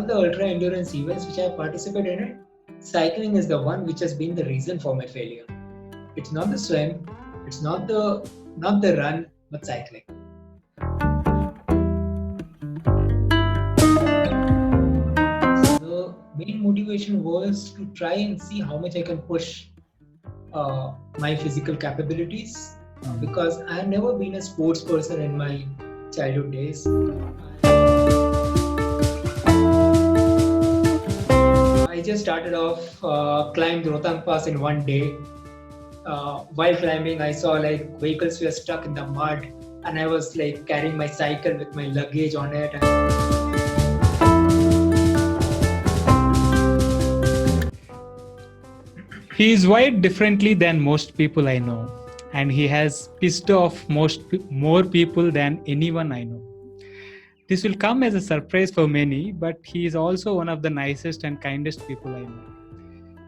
all the ultra endurance events which I have participated in, cycling is the one which has been the reason for my failure. It's not the swim, it's not the run, but cycling. The main motivation was to try and see how much I can push my physical capabilities because I have never been a sports person in my childhood days. I just started off, climbed Rohtang Pass in one day. While climbing, I saw like vehicles were stuck in the mud, and I was like carrying my cycle with my luggage on it. He is wired differently than most people I know, and he has pissed off more people than anyone I know. This will come as a surprise for many, but he is also one of the nicest and kindest people I know.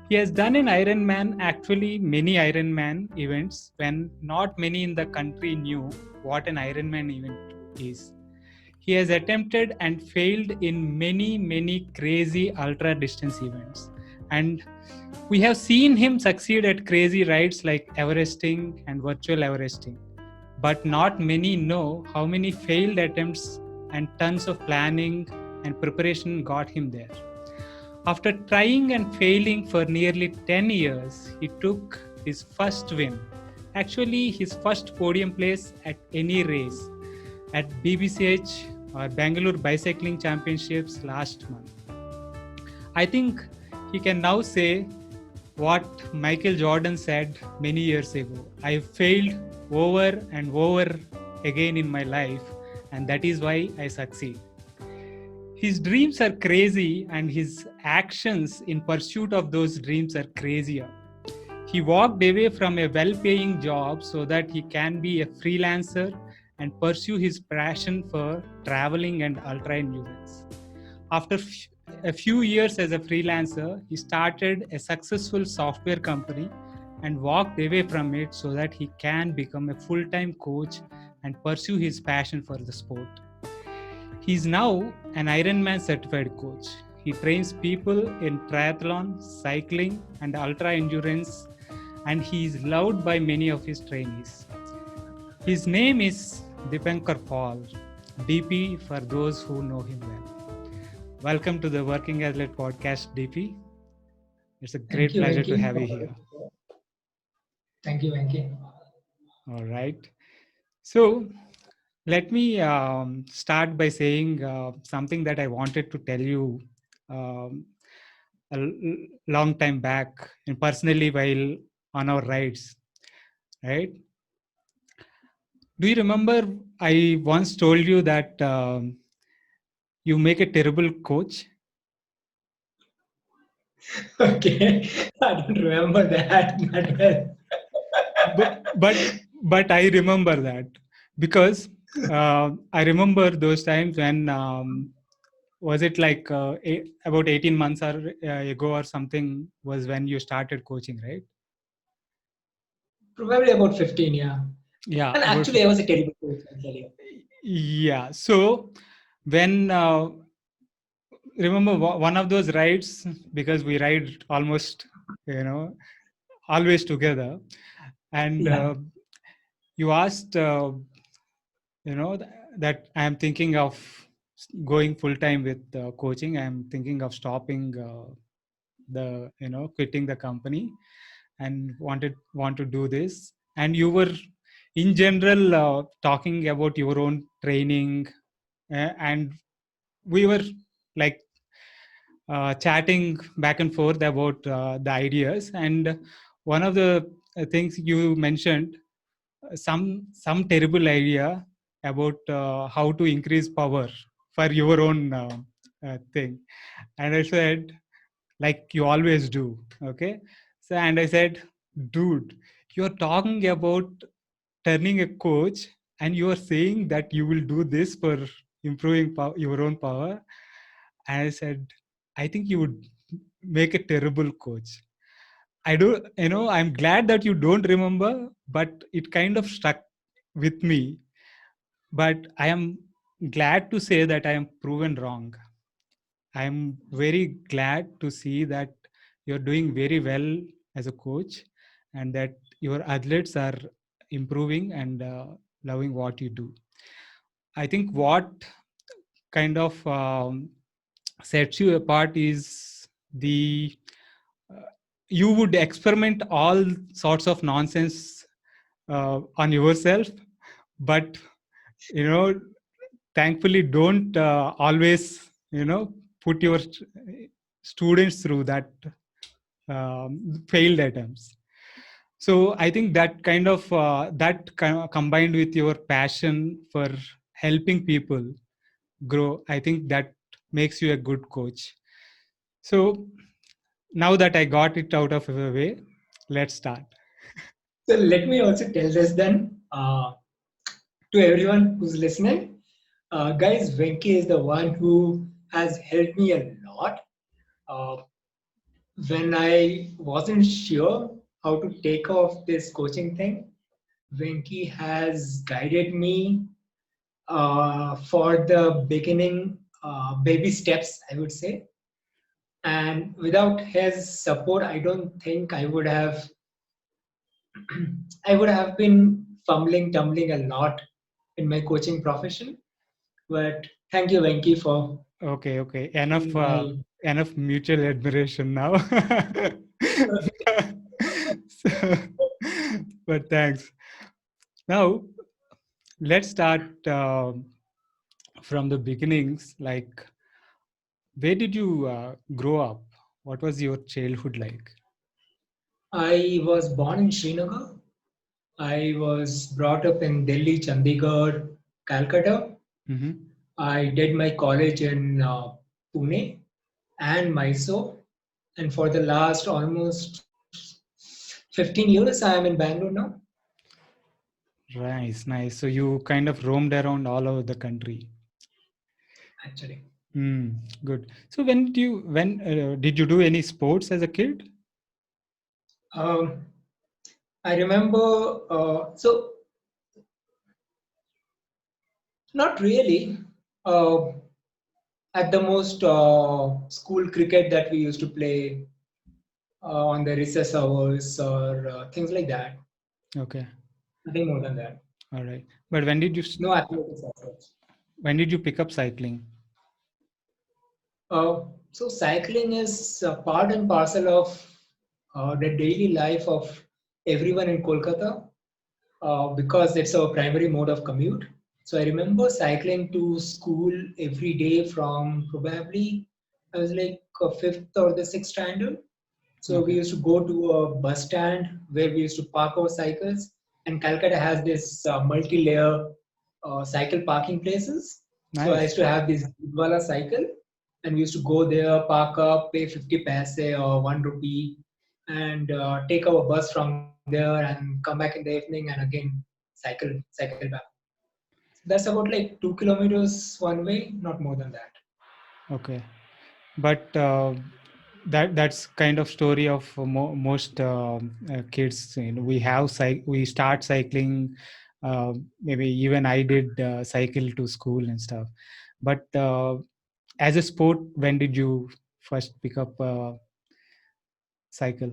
He has done an Ironman, actually many Ironman events when not many in the country knew what an Ironman event is. He has attempted and failed in many crazy ultra distance events. And we have seen him succeed at crazy rides like Everesting and virtual Everesting. But not many know how many failed attempts and tons of planning and preparation got him there. After trying and failing for nearly 10 years, he took his first win, actually his first podium place at any race, at BBCH or Bangalore Bicycling Championships last month. I think he can now say what Michael Jordan said many years ago. I failed over and over again in my life, and that is why I succeed. His dreams are crazy, and his actions in pursuit of those dreams are crazier. He walked away from a well-paying job so that he can be a freelancer and pursue his passion for traveling and ultra endurance. After a few years as a freelancer, he started a successful software company and walked away from it so that he can become a full-time coach and pursue his passion for the sport. He is now an Ironman certified coach. He trains people in triathlon, cycling, and ultra endurance, and he is loved by many of his trainees. His name is Dipankar Paul, DP for those who know him well. Welcome to the Working Athlete Podcast, DP. It's a great pleasure to have you here. Thank you, Venki. All right. So, let me start by saying something that I wanted to tell you um, long time back, and personally while on our rides, right? Do you remember I once told you that you make a terrible coach? Okay, I don't remember that well. but I remember that because I remember those times when was it like about 18 months ago or something was when you started coaching, right? Probably about 15, yeah. Yeah, And about actually, I was a terrible coach, I'll tell you. yeah. So when remember one of those rides, because we ride almost, you know, always together, and Yeah. you asked, that I am thinking of going full time with coaching. I am thinking of stopping the, quitting the company, and want to do this. And you were, in general, talking about your own training, and we were like chatting back and forth about the ideas. And one of the things you mentioned, some terrible idea about how to increase power for your own thing. And I said, like you always do, okay? So, and I said, dude, you're talking about turning a coach, and you are saying that you will do this for improving your own power. And I said, I think you would make a terrible coach. I do, I'm glad that you don't remember, but it kind of stuck with me. But I am glad to say that I am proven wrong. I'm very glad to see that you're doing very well as a coach and that your athletes are improving and loving what you do. I think what kind of sets you apart is the uh, you would experiment all sorts of nonsense on yourself, but you know, thankfully don't always put your students through that failed attempts. So I think that kind of combined with your passion for helping people grow, I think that makes you a good coach. So now that I got it out of the way, let's start. So let me also tell this then to everyone who's listening. Guys, Venki is the one who has helped me a lot. Uh, when I wasn't sure how to take off this coaching thing, Venki has guided me for the beginning baby steps, I would say. And without his support, I don't think I would have been fumbling, tumbling a lot in my coaching profession. But thank you, Venki, for Okay, being my. enough mutual admiration now. So, but thanks. Now let's start from the beginnings. Like, where did you grow up? What was your childhood like? I was born in Srinagar. I was brought up in Delhi, Chandigarh, Calcutta. Mm-hmm. I did my college in Pune and Mysore. And for the last almost 15 years, I am in Bangalore now, Nice. So you kind of roamed around all over the country. actually. Good. So when did you do any sports as a kid? Um, I remember, not really. Uh, at the most, school cricket that we used to play on the recess hours or things like that. Okay, Nothing more than that. all right. But No athletics as such. when did you pick up cycling? So cycling is part and parcel of the daily life of everyone in Kolkata because it's our primary mode of commute. So I remember cycling to school every day from probably I was like fifth or the sixth standard. So we Okay, used to go to a bus stand where we used to park our cycles. And Calcutta has this multi-layer cycle parking places. So I nice. used to have this Dudwala cycle, and we used to go there, park up, pay 50 paise or 1 rupee, and take our bus from there and come back in the evening and again cycle back. That's about like 2 kilometers one way, not more than that. Okay, but that's kind of story of most kids. We have we start cycling. Maybe even I did cycle to school and stuff. But as a sport, when did you first pick up cycle?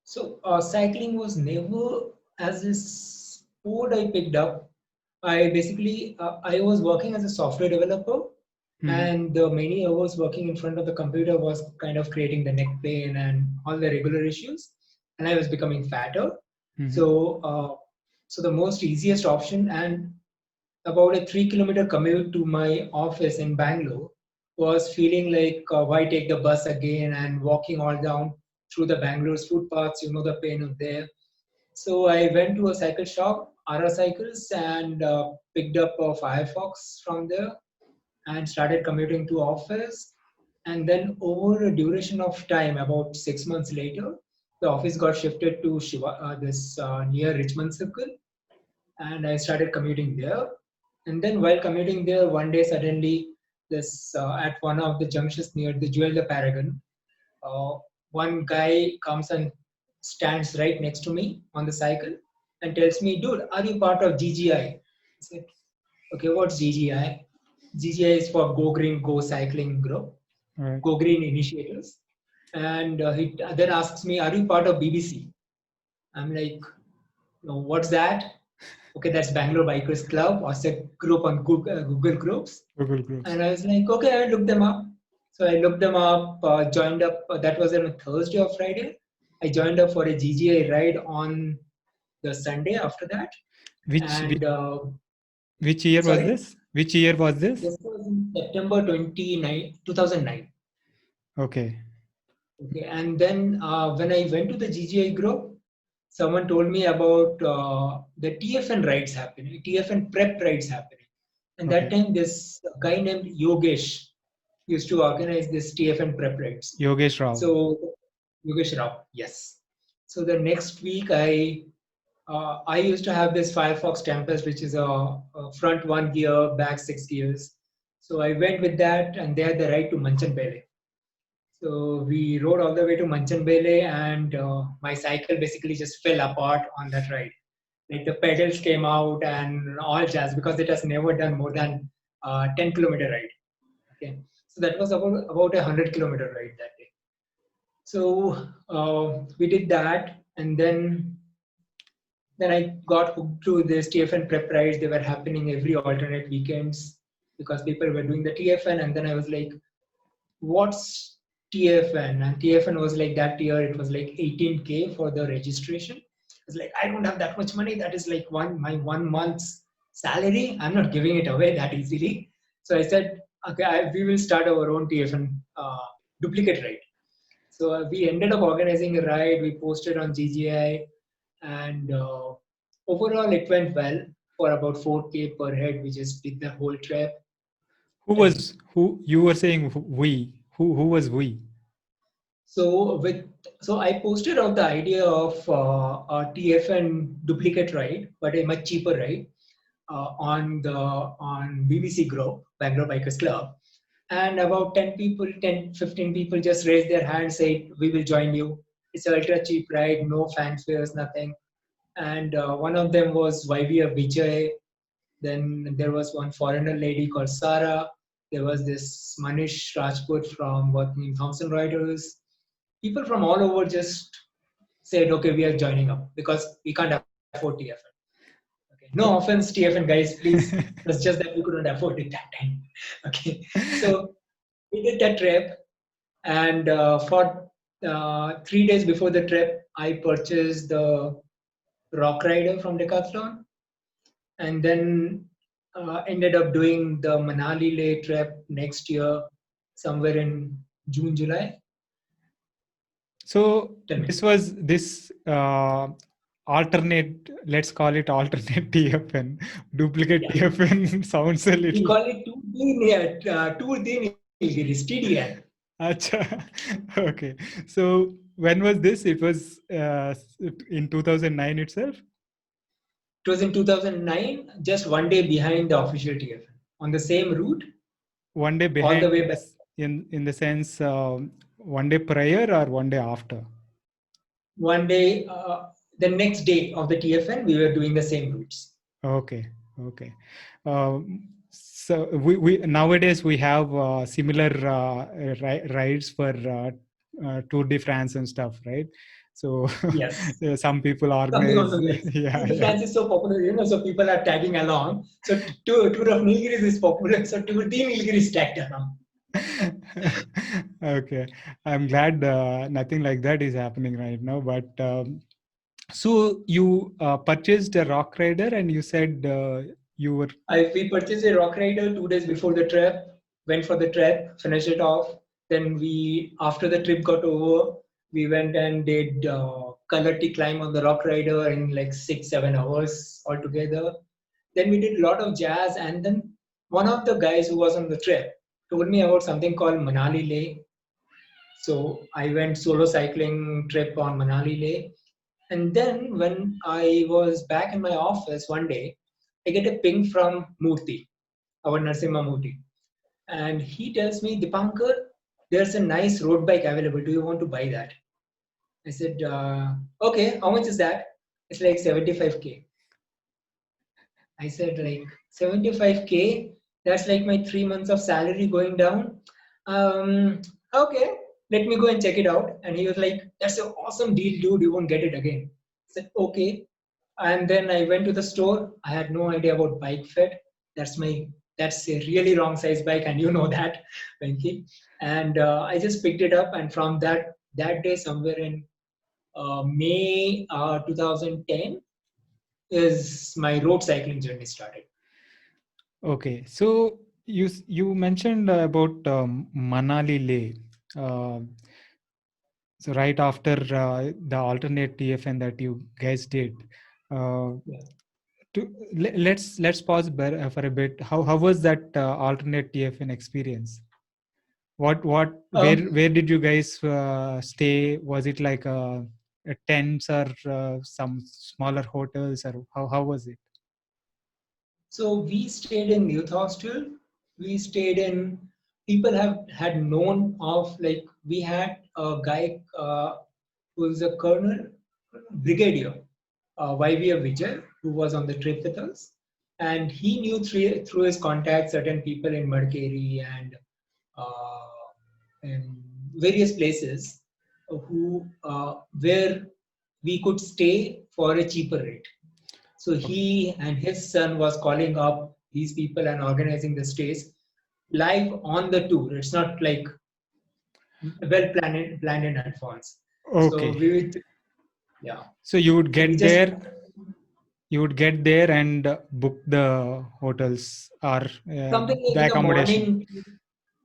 So cycling was never as a sport I picked up. I was working as a software developer, Hmm. and the many hours working in front of the computer was kind of creating the neck pain and all the regular issues, and I was becoming fatter. Hmm. So so the most easiest option and about a 3 kilometer commute to my office in Bangalore was feeling like why take the bus again and walking all down through the Bangalore's footpaths, you know the pain of there. So I went to a cycle shop, Ara Cycles, and picked up a Firefox from there and started commuting to office. And then over a duration of time, about 6 months later, the office got shifted to this near Richmond Circle, and I started commuting there. And then while commuting there, one day suddenly, this at one of the junctions near the Jewel Paragon, uh, one guy comes and stands right next to me on the cycle and tells me, "Dude, are you part of GGI?" I said, "Okay, what's GGI?" GGI is for Go Green Go Cycling Group, Right. Go Green Initiatives. And he then asks me, "Are you part of BBC?" I'm like, "No, what's that?" Okay, that's Bangalore Bikers Club, or a group on Google Groups. Google Groups. And I was like, okay, I looked them up. So I looked them up, joined up. That was on a Thursday or Friday. I joined up for a GGI ride on the Sunday after that. Which And which year was sorry, this? Which year was this? this was in September 2009. Okay. Okay, and then when I went to the GGI group, someone told me about the TFN rides happening, TFN prep rides happening. And that Okay. time, this guy named Yogesh used to organize this TFN prep rides. Yogesh Rao. So Yogesh Rao, yes. So the next week, I used to have this Firefox Tempest, which is a front one gear, back 6 gears. So I went with that, and they had the ride to Manchanbele. So we rode all the way to Manchanbele, and my cycle basically just fell apart on that ride. Like the pedals came out and all jazz because it has never done more than 10-kilometer ride. Okay, so that was about a 100-kilometer ride that day. So we did that, and then I got hooked to this TFN prep rides. They were happening every alternate weekends because people were doing the TFN, and then I was like, what's TFN? And TFN was like that year, it was like 18K for the registration. I was like, I don't have that much money. That is like my 1 month's salary. I'm not giving it away that easily. So I said, okay, we will start our own TFN duplicate ride. So we ended up organizing a ride. We posted on GGI, and overall it went well for about 4K per head. We just did the whole trip. Who you were saying we? Who was we? So I posted out the idea of a TFN duplicate ride, but a much cheaper ride on BBC Group, Bangalore Bikers Club, and about 15 people just raised their hands, said we will join you. It's an ultra cheap ride, no fanfares, nothing. And one of them was YBF Vijay. Then there was one foreigner lady called Sarah. There was this Manish Rajput from working in Thomson Reuters. People from all over just said, okay, we are joining up because we can't afford TFN. Okay. No offense, TFN guys, please. It's just that we couldn't afford it that time. Okay. So we did that trip, and for 3 days before the trip, I purchased the Rock Rider from Decathlon, and then ended up doing the Manali Leh trip next year, somewhere in June, July. So Tell me. this was this alternate, let's call it alternate TFN, duplicate Yeah. TFN sounds a We little. call it Tour de Nilgiris, TDN. Acha. Okay. So when was this? It was in 2009 itself? It was in 2009, just one day behind the official TFN, on the same route, One day all behind the way back. in the sense one day prior or one day after? One day, the next day of the TFN, we were doing the same routes. Okay. Okay. So we nowadays we have similar rides for Tour de France and stuff, right? So Yes. some people Coming on organize. to this. Yeah, yeah. France is so popular, so people are tagging along. So Tour of Nilgiris is popular, so Tour de Nilgiris tagged along. Okay, I'm glad nothing like that is happening right now. But so you purchased a Rock Rider, and you said you were. We purchased a Rock Rider 2 days before the trip, went for the trip, finished it off. Then after the trip got over, we went and did Kalati climb on the Rock Rider in like 6-7 hours altogether. Then we did a lot of jazz, and then one of the guys who was on the trip told me about something called Manali Leh. So I went solo cycling trip on Manali Leh. And then when I was back in my office one day, I get a ping from Murthy, our Narsimha Murthy. And he tells me, Dipankar, there's a nice road bike available. Do you want to buy that? I said, okay, how much is that? It's like 75K. I said, like 75K? That's like my 3 months of salary going down. Okay, let me go and check it out. And he was like, that's an awesome deal, dude. You won't get it again. I said, okay. And then I went to the store. I had no idea about bike fit. That's my that's a really wrong size bike, and you know that, Venki. And I just picked it up, and from that day, somewhere in May 2010, is my road cycling journey started. Okay, so you mentioned about Manali Leh. Uh, so right after the alternate TFN that you guys did, uh, Yeah. let's pause for a bit. How was that alternate TFN experience? What where did you guys stay? Was it like a tents or some smaller hotels, or how was it? So we stayed in youth hostel. We stayed in. People have had known of, like, we had a guy who is a colonel, brigadier, YVF Vijay, who was on the trip with us, and he knew through his contacts certain people in Madkeri and in various places who where we could stay for a cheaper rate. So he and his son was calling up these people and organizing the stays live on the tour. It's not like well planned in advance. So Okay, we would, yeah. so you would So we get just there. You would get there and book the hotels or something like the in the accommodation. morning.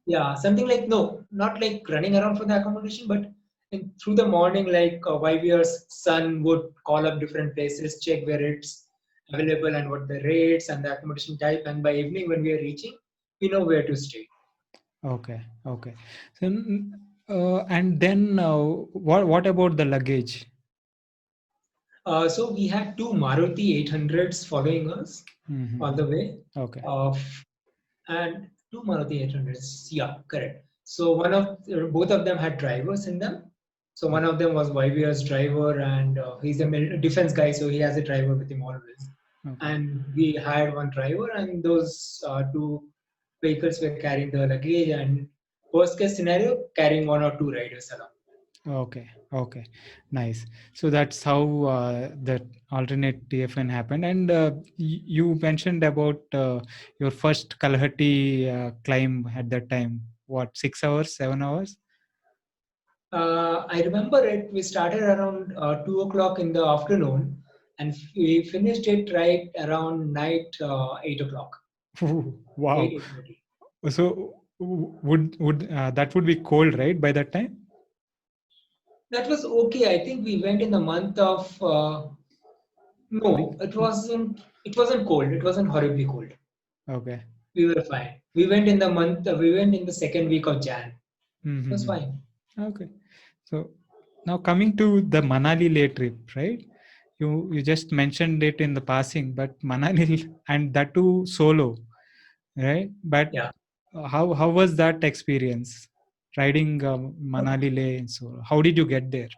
Yeah, something like, no, not like running around for the accommodation, but through the morning, like YVR's son would call up different places, check where it's available and what the rates and the accommodation type. And by evening, when we are reaching, we know where to stay. Okay, okay. So and then what about the luggage? So we had two Maruti 800s following us all the Mm-hmm. way, Okay. uh, and two Maruti 800s. Yeah, correct. So both of them had drivers in them. So one of them was YVR's driver, and he's a defense guy, so he has a driver with him always. Okay. And we hired one driver, and those two vehicles were carrying the luggage, and worst case scenario, carrying one or two riders along. Okay, okay, nice. So that's how the alternate TFN happened. And you mentioned about your first Kalhati climb at that time. What, 6 hours, 7 hours? I remember it. We started around 2 o'clock in the afternoon, and we finished it right around night 8 o'clock, Wow. 8:30. So would that would be cold, right, by that time? That was okay. I think we went in the month of Like, no, it wasn't. It wasn't cold. It wasn't horribly cold. okay. We were fine. We went in the month. We went in the second week of Jan. It was Mm-hmm. fine. Okay. So now coming to the Manali Leh trip, right? You just mentioned it in the passing, but Manali and that too solo, right? But Yeah. how was that experience riding Manali Leh and solo? How did you get there?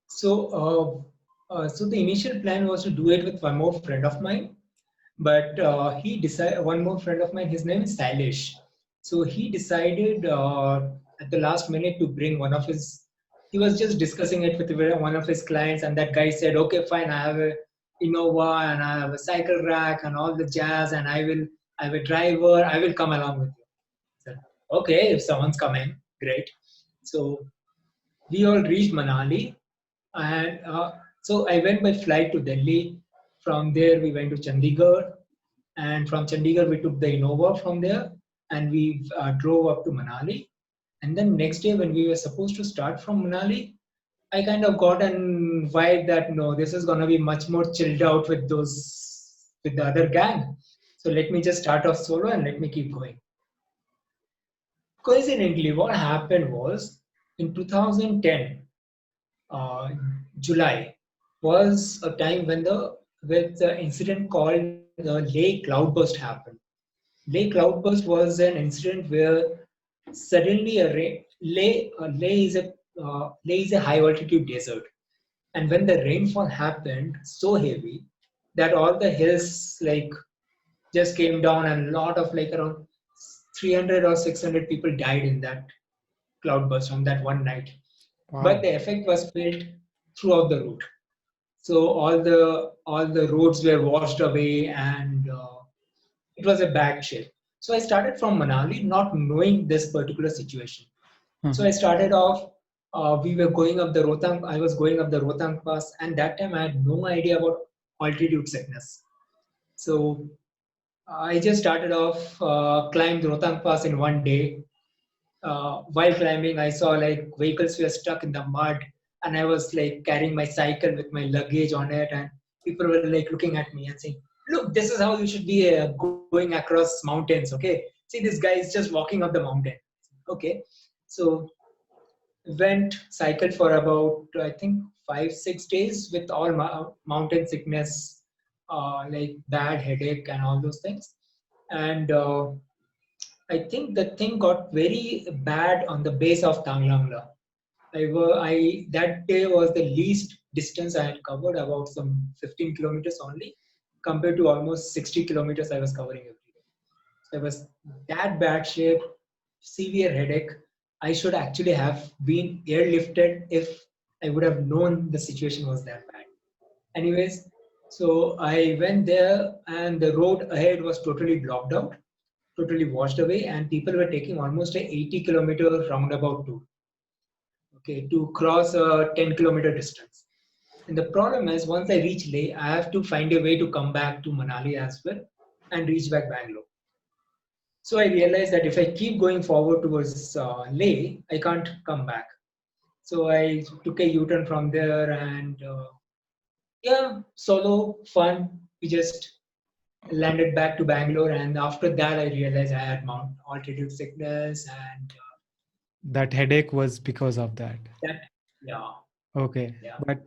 So the initial plan was to do it with one more friend of mine, but he decided, one more friend of mine, his name is Stylish. So he decided at the last minute to bring one of his. He was just discussing it with one of his clients, and that guy said, "Okay, fine, I have a Innova and I have a cycle rack and all the jazz, and I have a driver. I will come along with you." I said, "Okay, if someone's coming, great." So we all reached Manali, and so I went by flight to Delhi. From there, we went to Chandigarh, and from Chandigarh, we took the Innova from there, and we drove up to Manali. And then next day, when we were supposed to start from Manali, I kind of got an vibe that no, this is gonna be much more chilled out with the other gang. So let me just start off solo and let me keep going. Coincidentally, what happened was in 2010, uh, July was a time when the incident called the Lake Cloudburst happened. Lake Cloudburst was an incident where suddenly Leh is a high altitude desert, and when the rainfall happened so heavy that all the hills like just came down, and a lot of like around 300 or 600 people died in that cloudburst on that one night. But Wow. the effect was felt throughout the route. So all the roads were washed away, and it was a bad shape. So I started from Manali, not knowing this particular situation. So I Mhm. started off. We were going up the Rohtang. I was going up the Rohtang Pass, and that time I had no idea about altitude sickness. So I just started off, climbed Rohtang Pass in one day. While climbing, I saw like vehicles were stuck in the mud, and I was like carrying my cycle with my luggage on it, and people were like looking at me and saying, "Look, this is how you should be going across mountains." Okay, see, this guy is just walking up the mountain. Okay, so went cycled for about, I think, 5 6 days with all mountain sickness, like bad headache and all those things, and I think the thing got very bad on the base of Tanglangla. I that day was the least distance I had covered, about some 15 kilometers only, compared to almost 60 kilometers I was covering every day. So I was that bad shape, severe headache. I should actually have been airlifted if I would have known the situation was that bad. Anyways, so I went there, and the road ahead was totally blocked out, totally washed away, and people were taking almost a 80-kilometer roundabout tour, okay, to cross a 10-kilometer distance. And the problem is, once I reach Leh, I have to find a way to come back to Manali as well and reach back Bangalore. So I realized that if I keep going forward towards Leh, I can't come back. So I took a U-turn from there, and yeah, solo fun. We just landed back to Bangalore, and after that, I realized I had mount altitude sickness, and That headache was because of that. that, yeah, Okay, yeah. but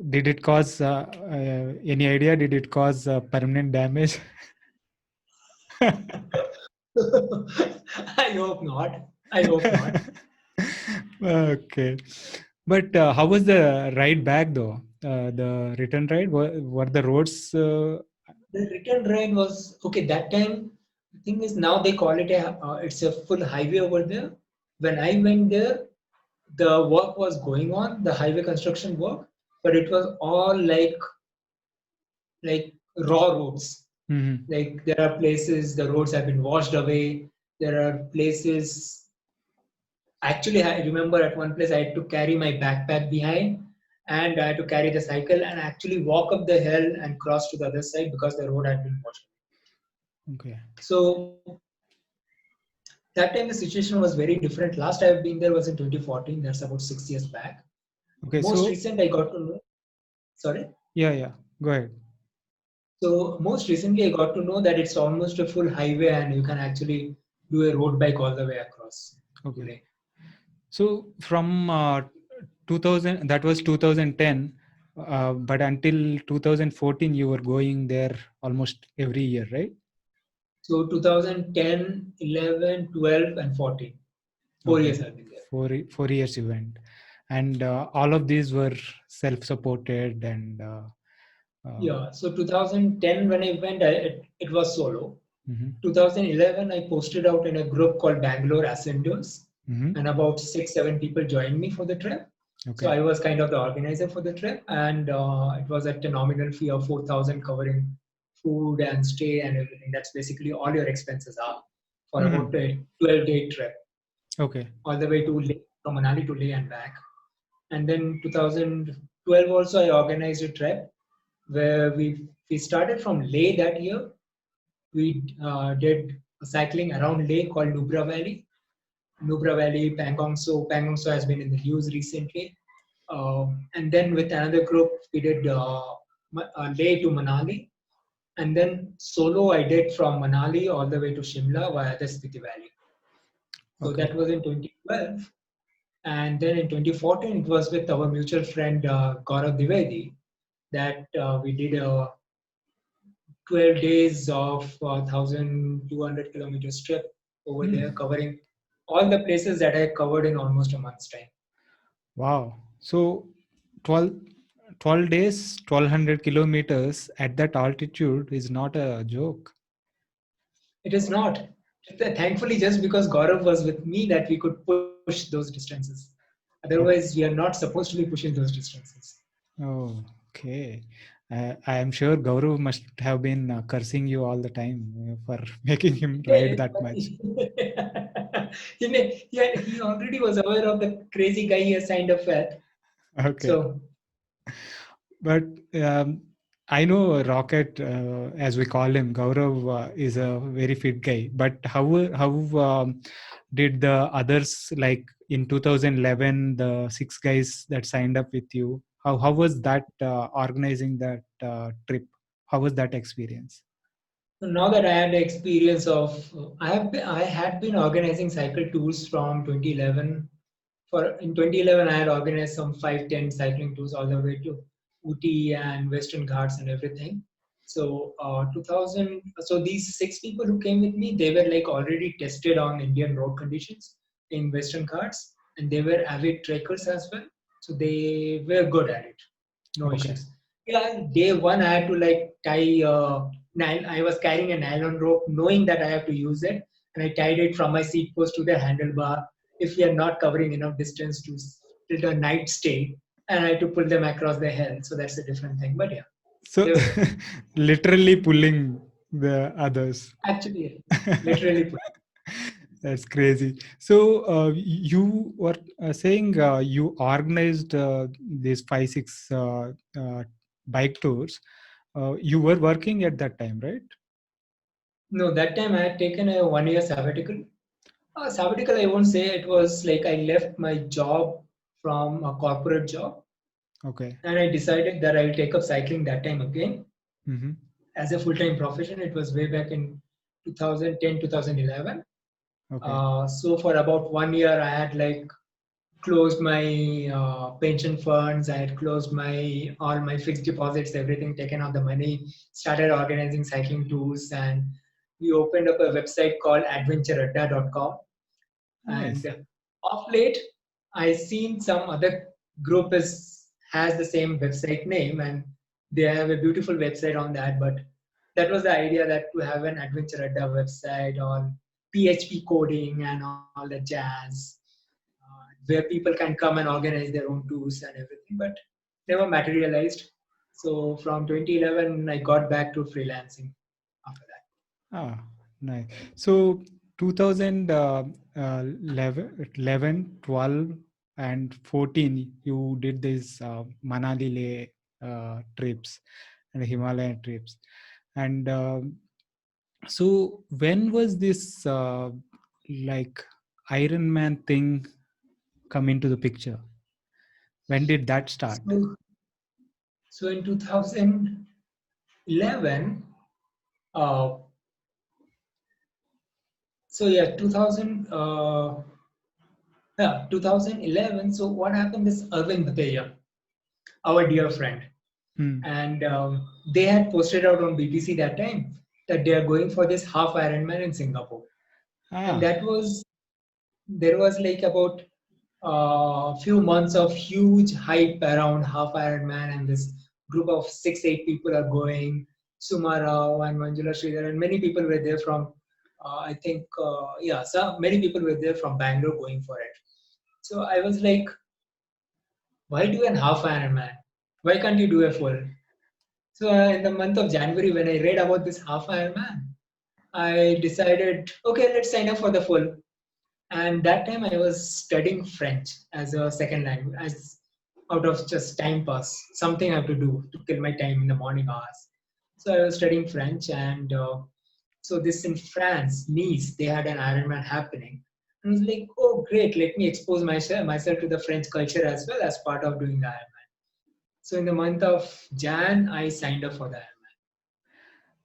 did it cause any idea? Did it cause permanent damage? I hope not. I hope not. Okay, but how was the ride back though? The return ride, were the roads? The return ride was okay. That time, the thing is, now they call it it's a full highway over there. When I went there, the work was going on, the highway construction work, but it was all like raw roads. Mhm. Like there are places the roads have been washed away. There are places. Actually, I remember at one place I had to carry my backpack behind, and I had to carry the cycle and actually walk up the hill and cross to the other side because the road had been washed. Okay. So that time the situation was very different. Last I've been there was in 2014. That's about 6 years back. Okay. Most So recent I got to know. Sorry. yeah, yeah. Go ahead. So most recently I got to know that it's almost a full highway, and you can actually do a road bike all the way across Okay. today. So from 2000, that was 2010, but until 2014, you were going there almost every year, right? So 2010, 11, 12, and 14. 4 years Okay, I've been there. 4 years you went, and all of these were self-supported and. Uh, Yeah. So 2010 when I went, it was solo. mhm, 2011 I posted out in a group called Bangalore Ascenders, mhm. and about 6 7 people joined me for the trip. So Okay. I was kind of the organizer for the trip, and it was at a nominal fee of 4,000, covering food and stay and everything. That's basically all your expenses are for about Mhm. a 12-day trip, Okay. all the way to Leh, from Manali to Leh and back. And then 2012 also I organized a trip where we started from Leh that year. We did cycling around Leh called Nubra Valley. Nubra Valley, Pangong So. Pangong So has been in the news recently. And then with another group, we did Leh to Manali. And then solo, I did from Manali all the way to Shimla via the Spiti Valley. So Okay. that was in 2012. And then in 2014, it was with our mutual friend Gaurav Divedi that we did a 12 days of 1,200 kilometers trip over there, Hmm. covering all the places that I covered in almost a month's time. Wow. So 12 12 days, 1200 kilometers at that altitude is not a joke. It is not. Thankfully, just because Gaurav was with me, that we could push those distances. Otherwise, we are not supposed to be pushing those distances. Oh, okay. I am sure Gaurav must have been cursing you all the time for making him ride Yeah, that but much. he already was aware of the crazy guy he has signed up with. Okay. So But I know Rocket, as we call him, Gaurav is a very fit guy. But how did the others, like in 2011, the 6 guys that signed up with you? How was that organizing that trip? How was that experience? now that I had the experience of, I had been organizing cycle tours from 2011. In 2011, I had organized some 5-10 cycling tours all the way to Uti and Western Ghats and everything. So 2000, so these 6 people who came with me, they were like already tested on Indian road conditions in Western Ghats, and they were avid trekkers as well. So they were good at it, no Okay. issues. Yeah, day one I had to like tie. I was carrying a nylon rope, knowing that I have to use it, and I tied it from my seat post to the handlebar if we are not covering enough distance to till the night stay, and I had to pull them across the hill. So that's a different thing. But yeah, So they were good. literally pulling the others. Actually, literally. That's crazy. So you were saying you organized these 5 6 bike tours. You were working at that time, right? No, that time I had taken a 1 year sabbatical. Sabbatical, I won't say it was like I left my job from a corporate job, Okay. and I decided that I will take up cycling that time again Mm-hmm. as a full-time profession. It was way back in 2010, 2011. Okay. So for about 1 year, I had like closed my pension funds. I had closed my all my fixed deposits, everything, taken out the money, started organizing cycling tours, and we opened up a website called adventureadda.com. Nice. And of late, I seen some other group has the same website name, and they have a beautiful website on that. But that was the idea, that to have an Adventure Adda website on PHP coding and all the jazz, where people can come and organize their own tours and everything, but never materialized. So from 2011, I got back to freelancing after that. Ah, nice. So 2011, 12, and 14, you did these Manali Leh trips and Himalayan trips. And so when was this like Iron Man thing come into the picture? When did that start? So in 2011, uh, so yeah, 2011. So what happened is Arvind Bhatia, our dear friend, Hmm. and they had posted out on BBC that time that they are going for this half Ironman in Singapore, and Ah, that was there was like about a few months of huge hype around half Ironman, and this group of 6-8 people are going. Suma Rao and Manjula Sridhar, and many people were there from, I think, so many people were there from Bangalore going for it. So I was like, why do an half Ironman? Why can't you do a full? So in the month of January, when I read about this half Ironman, I decided, okay, let's sign up for the full. And that time I was studying French as a second language, as out of just time pass, something I have to do to kill my time in the morning hours. So I was studying French, and so this in France, Nice, they had an Ironman happening. And I was like, oh great, let me expose myself to the French culture as well as part of doing the Ironman. So in the month of Jan, I signed up for the Ironman.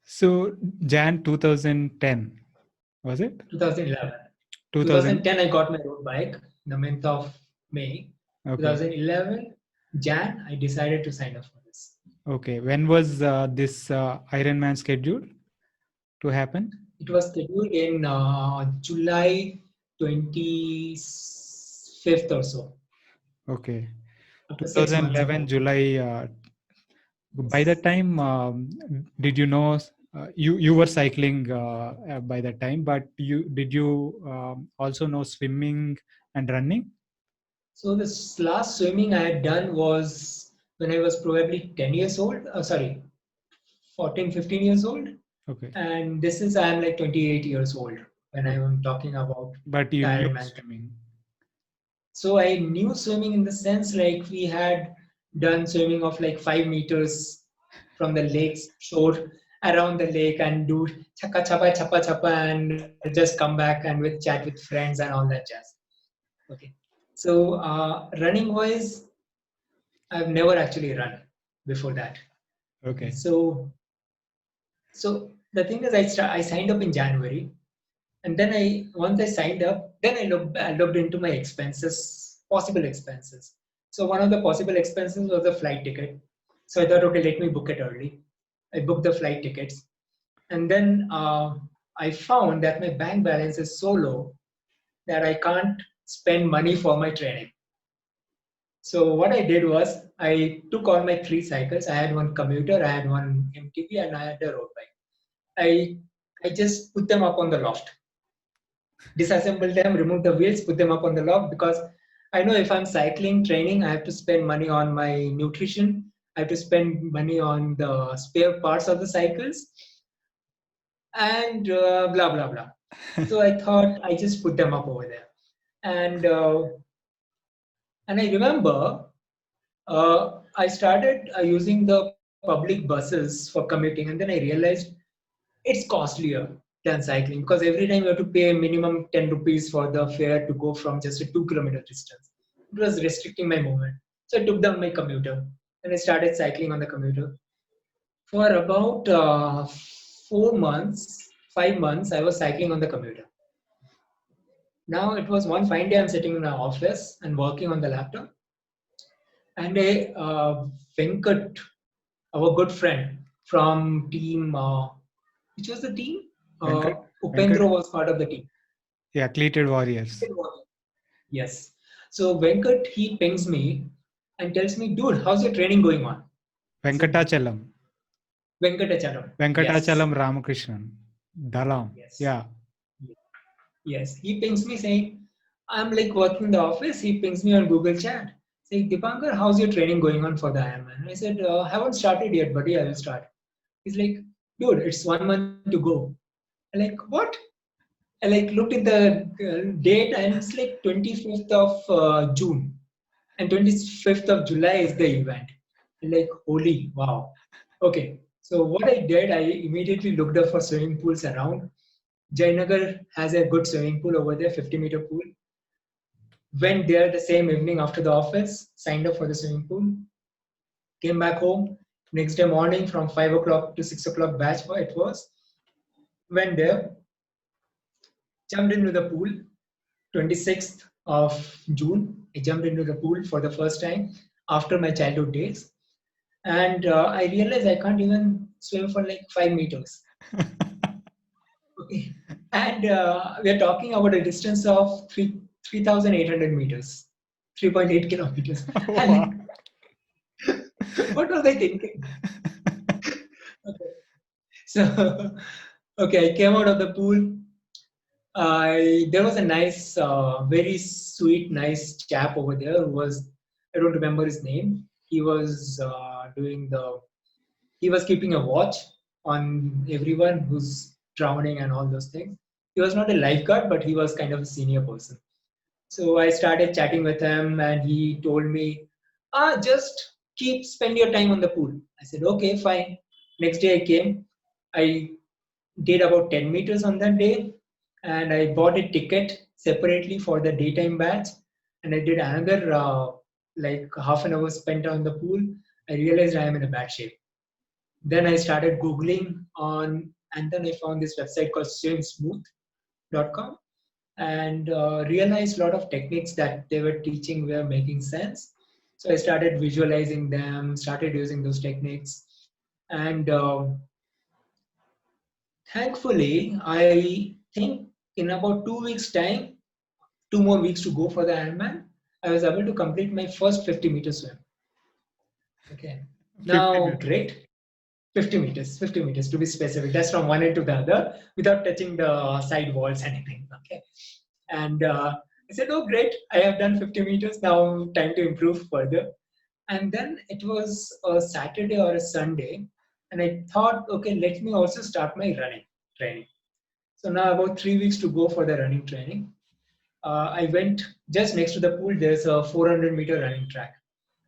so Jan 2010, was it? 2011. 2000. 2010, I got my road bike in the month of May. Okay. 2011, Jan, I decided to sign up for this. Okay. When was this Ironman scheduled to happen? It was scheduled in July 25th or so, Okay. after 6 months of 2011 July By that time, did you know you were cycling by that time, but you also know swimming and running? So this last swimming I had done was when I was probably 10 years old. Sorry, 14, 15 years old. Okay, And this is, I'm like 28 years old when I okay. am talking about But the you knew Ironman. swimming. So I knew swimming in the sense like we had done swimming of like 5 meters from the lake's shore around the lake and do chappa chappa and just come back and with chat with friends and all that jazz. Okay. So running wise, I've never actually run before that. Okay. Okay. So the thing is, I signed up in January, and then once I signed up, then I looked into my expenses, possible expenses. So one of the possible expenses was a flight ticket. So I thought, okay, let me book it early. I booked the flight tickets, and then I found that my bank balance is so low that I can't spend money for my training. So what I did was I took all my three cycles. I had one commuter, I had one MTB, and I had a road bike. I I just put them up on the loft, disassemble them, remove the wheels, put them up on the loft because I know if I'm cycling training, I have to spend money on my nutrition. I have to spend money on the spare parts of the cycles and blah blah blah. So I thought I just put them up over there, and uh, and I remember I started using the public buses for commuting, and then I realized it's costlier than cycling because every time you have to pay minimum 10 rupees for the fare to go from just a 2 kilometer distance. It was restricting my movement. So I took down my commuter and I started cycling on the commuter. For about 4 months, 5 months, I was cycling on the commuter. Now it was one fine day I'm sitting in my office and working on the laptop, and a Venkat, our good friend from team, which was the team? Venkat, Venkat, Upendra was part of the team. yeah, Cleated Warriors. Yes. So Venkat, he pings me and tells me, dude, how's your training going on? I said, Venkatachalam, Venkatachalam. Yes. Venkatachalam Ramakrishnan, Dalam. Yes. Yeah. Yes. He pings me saying, I'm like working in the office. He pings me on Google Chat. Saying, Dipankar, how's your training going on for the Ironman? I said, haven't started yet, buddy. I will start. He's like, dude, it's 1 month to go. I'm like, what? I like looked at the date and it's like 25th of June and 25th of July is the event. And like, holy wow. Okay. So what I did, I immediately looked up for swimming pools around. Jayanagar has a good swimming pool over there, 50-meter pool. Went there the same evening after the office, signed up for the swimming pool, came back home. Next day morning from 5 o'clock to 6 o'clock batch it was. Went there, jumped into the pool, 26th of June. I jumped into the pool for the first time after my childhood days. And I realized I can't even swim for like 5 meters. Okay. And we're talking about a distance of 3,800 meters, 3.8 kilometers. Wow. And what was I thinking? Okay. So, okay, I came out of the pool. There was a nice, very sweet, nice chap over there who was, I don't remember his name. He was he was keeping a watch on everyone who's drowning and all those things. He was not a lifeguard, but he was kind of a senior person. So I started chatting with him and he told me, just spend your time on the pool. I said, okay, fine. Next day I came. I did about 10 meters on that day and I bought a ticket separately for the daytime batch and I did another like half an hour spent on the pool. I realized I am in a bad shape. Then I started Googling on, and then I found this website called swimsmooth.com and realized a lot of techniques that they were teaching were making sense. So I started visualizing them, started using those techniques. And thankfully, I think in about 2 weeks' time, 2 more weeks to go for the Ironman, I was able to complete my first 50-meter swim. Okay. 50 Now, meters. great. 50 meters to be specific. That's from one end to the other without touching the side walls, anything. Okay. And I said, oh, great. I have done 50 meters. Now, time to improve further. And then it was a Saturday or a Sunday. And I thought, okay, let me also start my running training. So now about 3 weeks to go for the running training. I went just next to the pool. There's a 400-meter running track.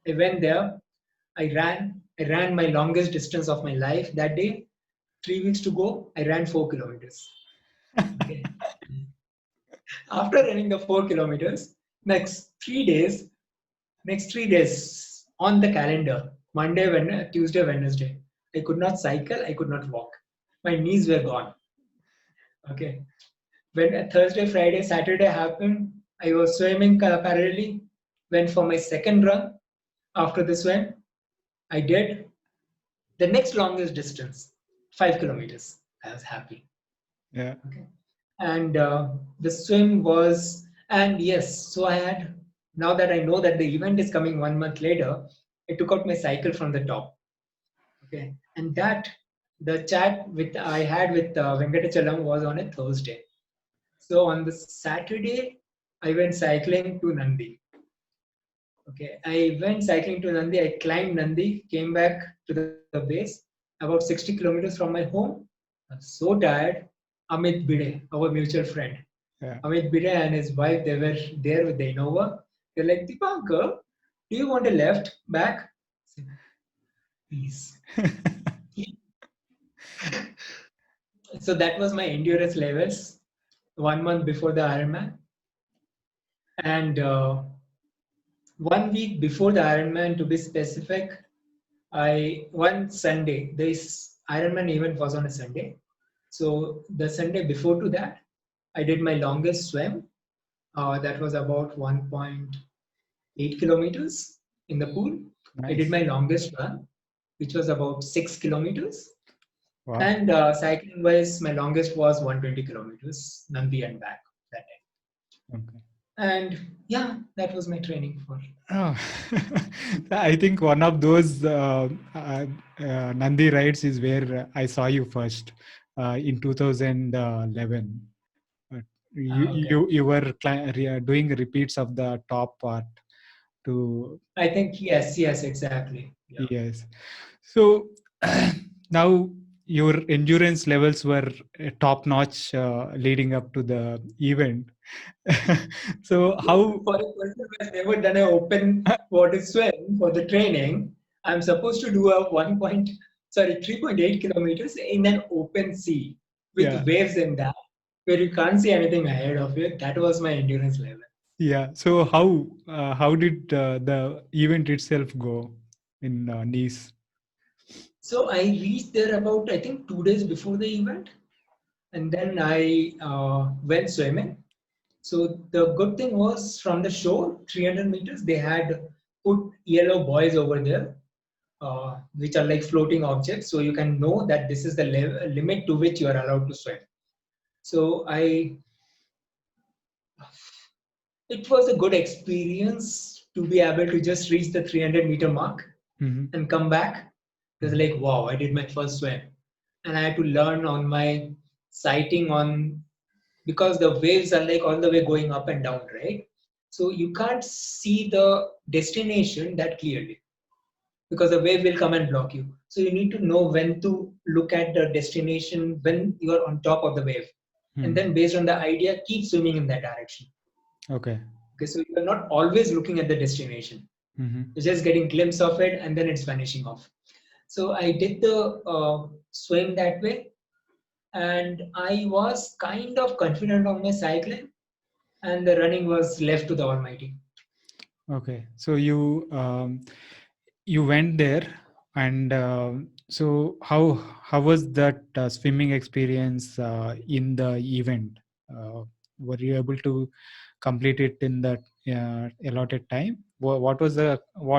I went there. I ran. I ran my longest distance of my life that day. 3 weeks to go. I ran 4 kilometers. Okay. After running the 4 kilometers, next 3 days on the calendar, Monday, Tuesday, Wednesday, I could not cycle. I could not walk. My knees were gone. Okay. When Thursday, Friday, Saturday happened, I was swimming parallelly. Went for my second run. After the swim, I did the next longest distance, 5 kilometers. I was happy. Yeah. Okay. And the swim was, and yes, so I had, now that I know that the event is coming 1 month later, I took out my cycle from the top. Okay. And that, the chat with I had with Venkatachalam was on a Thursday. So on the Saturday, I went cycling to Nandi. Okay, I went cycling to Nandi. I climbed Nandi, came back to the base about 60 kilometers from my home. I was so tired. Amit Bide, our mutual friend, Yeah. Amit Bide and his wife, they were there with the Innova. They're like, Dipankar, do you want a left back? I said, please. So that was my endurance levels 1 month before the Ironman. And 1 week before the Ironman, to be specific, one Sunday, this Ironman event was on a Sunday. So the Sunday before to that, I did my longest swim. That was about 1.8 kilometers in the pool. I did Nice. my longest run, which was about 6 kilometers. Wow. And cycling wise, my longest was 120 kilometers, Nandi and back that time. Okay. And yeah, that was my training for. Oh. I think one of those Nandi rides is where I saw you first in 2011. Okay. You were doing repeats of the top part to I think yes, exactly. Yeah. yes. So now your endurance levels were top notch leading up to the event. So how For a person who has never done an open water swim for the training, I'm supposed to do a 3.8 kilometers in an open sea with yeah. waves in that, where you can't see anything ahead of you. That was my endurance level. Yeah. So how did the event itself go in Nice? So I reached there about, I think, 2 days before the event, and then I went swimming. So the good thing was from the shore, 300 meters, they had put yellow buoys over there, which are like floating objects. So you can know that this is the limit to which you are allowed to swim. So it was a good experience to be able to just reach the 300-meter mark and come back. It was like, wow, I did my first swim. And I had to learn on my sighting on, because the waves are like all the way going up and down, right? So you can't see the destination that clearly because the wave will come and block you. So you need to know when to look at the destination when you are on top of the wave. And then based on the idea, keep swimming in that direction. Okay. Okay, so you're not always looking at the destination. You're just getting glimpse of it and then it's vanishing off. So I did the swim that way. And I was kind of confident on my cycling, and the running was left to the Almighty. Okay, so you went there, and so how was that swimming experience in the event? Were you able to complete it in the allotted time? What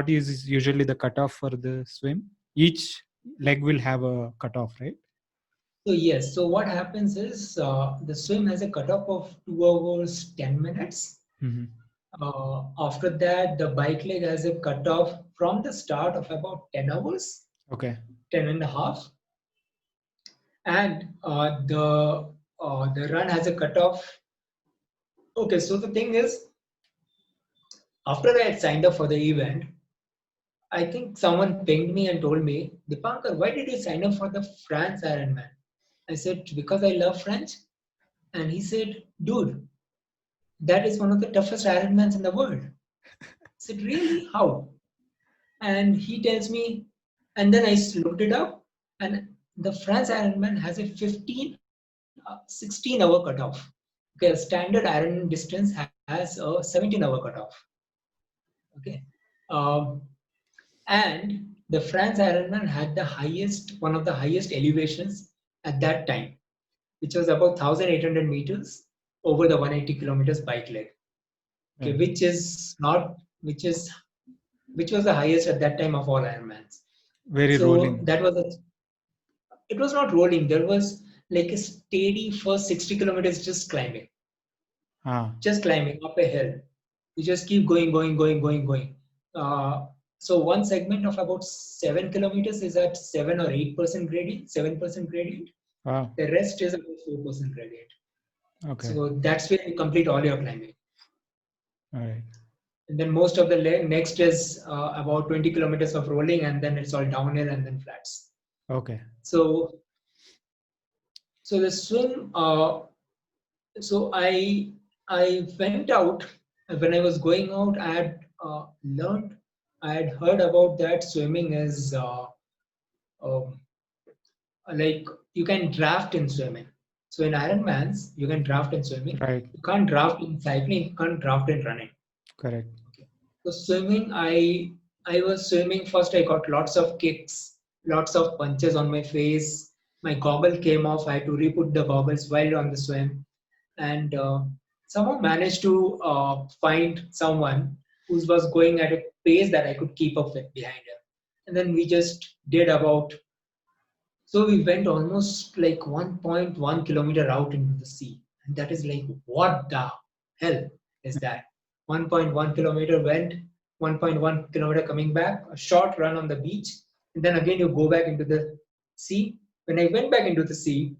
is usually the cutoff for the swim? Each leg will have a cutoff, right? So yes, so what happens is the swim has a cutoff of 2 hours 10 minutes. After that, the bike leg has a cutoff from the start of about 10 hours, Okay. 10 and a half, and the run has a cutoff. Okay, so the thing is, after I had signed up for the event, I think someone pinged me and told me, Dipankar, why did you sign up for the France Ironman? I said, because I love French. And he said, dude, that is one of the toughest Ironmans in the world. I said, really? How? And he tells me, and then looked it up, and the France Ironman has a 16-hour cutoff. Okay, a standard Ironman distance has a 17-hour cutoff. Okay. Um, and the France Ironman had one of the highest elevations at that time, which was about 1,800 meters over the 180 kilometers bike leg. Okay, Right. which is not, which was the highest at that time of all Ironmans. Very So rolling. that was it was not rolling. There was like a steady first 60 kilometers Ah. just climbing up a hill. You just keep going, going, going, going, going. So one segment of about 7 kilometers is at 7 or 8% gradient, 7% gradient. Wow. The rest is about 4% gradient. Okay. So that's where you complete all your climbing. All right. And then most of the next is about 20 kilometers of rolling, and then it's all downhill and then flats. Okay. So, so the swim. So I went out. When I was going out, I had learned. I had heard about that swimming is um, like you can draft in swimming. So in Ironmans, you can draft in swimming. Right. You can't draft in cycling. You can't draft in running. Correct. Okay. So swimming, I was swimming first. I got lots of kicks, lots of punches on my face. My goggle came off. I had to re-put the goggles while on the swim, and somehow managed to find someone who was going at a pace that I could keep up with behind him. And then we just did about, so we went almost like 1.1 kilometer out into the sea. And that is like, what the hell is that? 1.1 kilometer went, 1.1 kilometer coming back, a short run on the beach, and then again you go back into the sea. When I went back into the sea,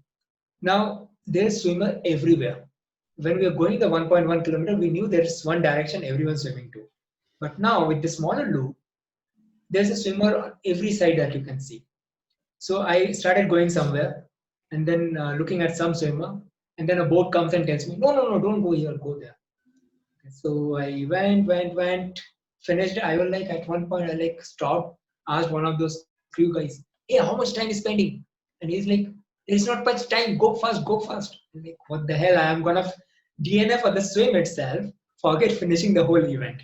now there's swimmer everywhere. When we were going the 1.1 kilometer, we knew there's one direction everyone's swimming to. But now with the smaller loop, there's a swimmer on every side that you can see. So I started going somewhere and then looking at some swimmer, and then a boat comes and tells me, no, no, no, don't go here, go there. So I went, finished. I was like, at one point, I like stopped, asked one of those crew guys, hey, how much time is spending? And he's like, there's not much time, go fast, go fast. I'm like, what the hell? I am gonna DNF for the swim itself, forget finishing the whole event.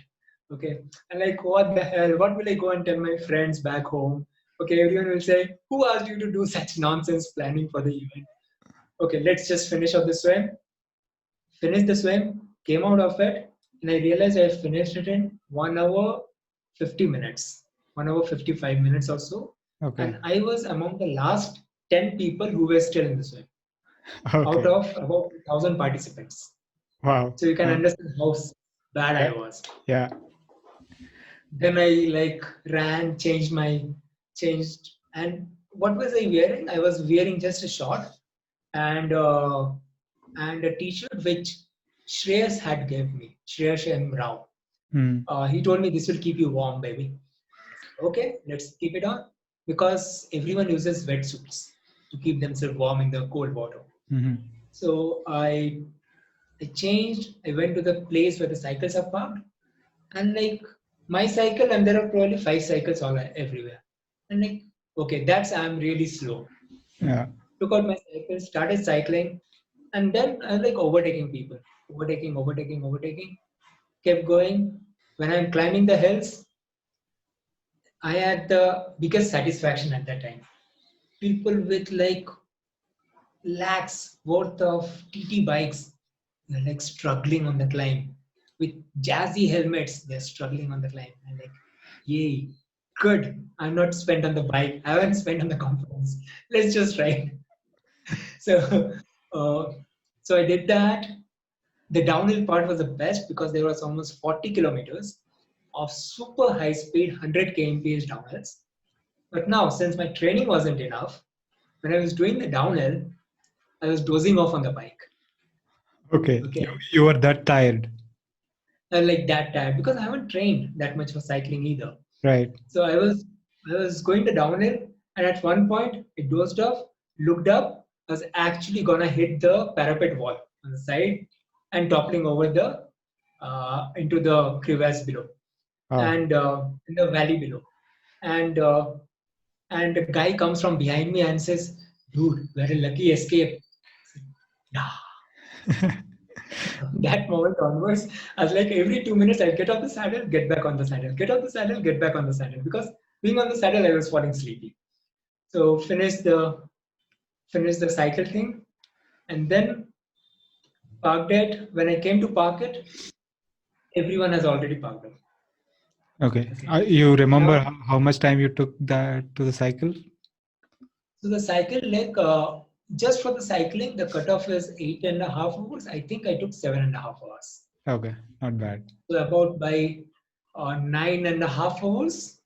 Okay. And like, what the hell? What will I go and tell my friends back home? Okay, everyone will say, who asked you to do such nonsense planning for the event? Okay, let's just finish up the swim. Finished the swim, came out of it, and I realized I finished it in 1 hour 50 minutes, 1 hour 55 minutes or so. Okay. And I was among the last 10 people who were still in the swim out Okay. of about 1,000 participants. Wow. So you can understand how bad I was. Yeah. Then I like ran, changed, and what was I wearing? I was wearing just a short and a t-shirt which Shreyas had gave me, Shreyas M. Rao. Hmm. He told me this will keep you warm, baby. Okay, let's keep it on because everyone uses wetsuits to keep themselves warm in the cold water. Mm-hmm. So I changed. I went to the place where the cycles are parked, and like my cycle, and there are probably 5 cycles all everywhere. And like, okay, that's I'm really slow. Yeah. Took out my cycle, started cycling, and then I was like overtaking people, overtaking, kept going. When I'm climbing the hills, I had the biggest satisfaction at that time. People with like lakhs worth of TT bikes, they're like struggling on the climb. With jazzy helmets, they're struggling on the climb. I'm like, yay, good. I'm not spent on the bike. I haven't spent on the conference. Let's just ride. So, uh, so I did that. The downhill part was the best because there was almost 40 kilometers of super high speed 100 kmph downhills. But now, since my training wasn't enough, when I was doing the downhill, I was dozing off on the bike. Okay. Okay. You were that tired. Like that tired because I haven't trained that much for cycling either. Right. So I was going to downhill, and at one point it dozed off, looked up, I was actually gonna hit the parapet wall on the side and toppling over the into the crevasse below Oh. and in the valley below. And a guy comes from behind me and says, "Dude, we had a lucky escape." Yeah. From that moment onwards, I was like, every 2 minutes I'll get off the saddle, get back on the saddle, get off the saddle, get back on the saddle. Because being on the saddle, I was falling sleepy. So finished the cycle thing, and then parked it. When I came to park it, everyone has already parked it. Okay. Okay. You remember Now, how much time you took that to the cycle? so the cycle, like just for the cycling, the cutoff is 8.5 hours. I think I took 7.5 hours. Okay, not bad. So about by 9.5 hours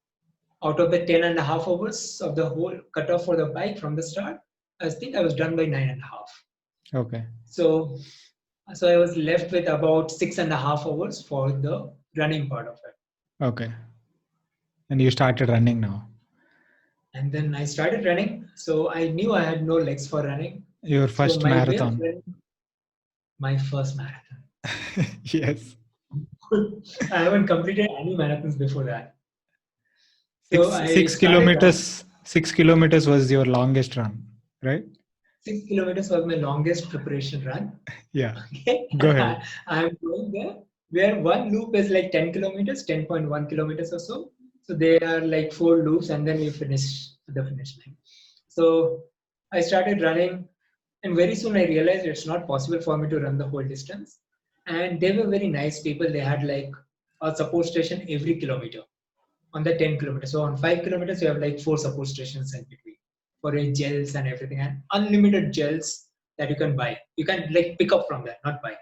out of the 10.5 hours of the whole cutoff for the bike from the start, I think I was done by 9.5. Okay. So I was left with about 6.5 hours for the running part of it. Okay. And you started running now. And then I started running. So I knew I had no legs for running. Your So first my way of marathon. running, my first marathon. Yes. I haven't completed any marathons before that. So I Six started running. kilometers. 6 kilometers was your longest run, right? 6 kilometers was my longest preparation run. Yeah. Okay. Go ahead. I'm going there where one loop is like 10 kilometers, 10.1 kilometers or so. So they are like 4 loops and then you finish the finish line. So I started running, and very soon I realized it's not possible for me to run the whole distance. And they were very nice people. They had like a support station every kilometer on the 10 kilometers. So on 5 kilometers, you have like 4 support stations in between for your gels and everything, and unlimited gels that you can buy. You can like pick up from that, not buy.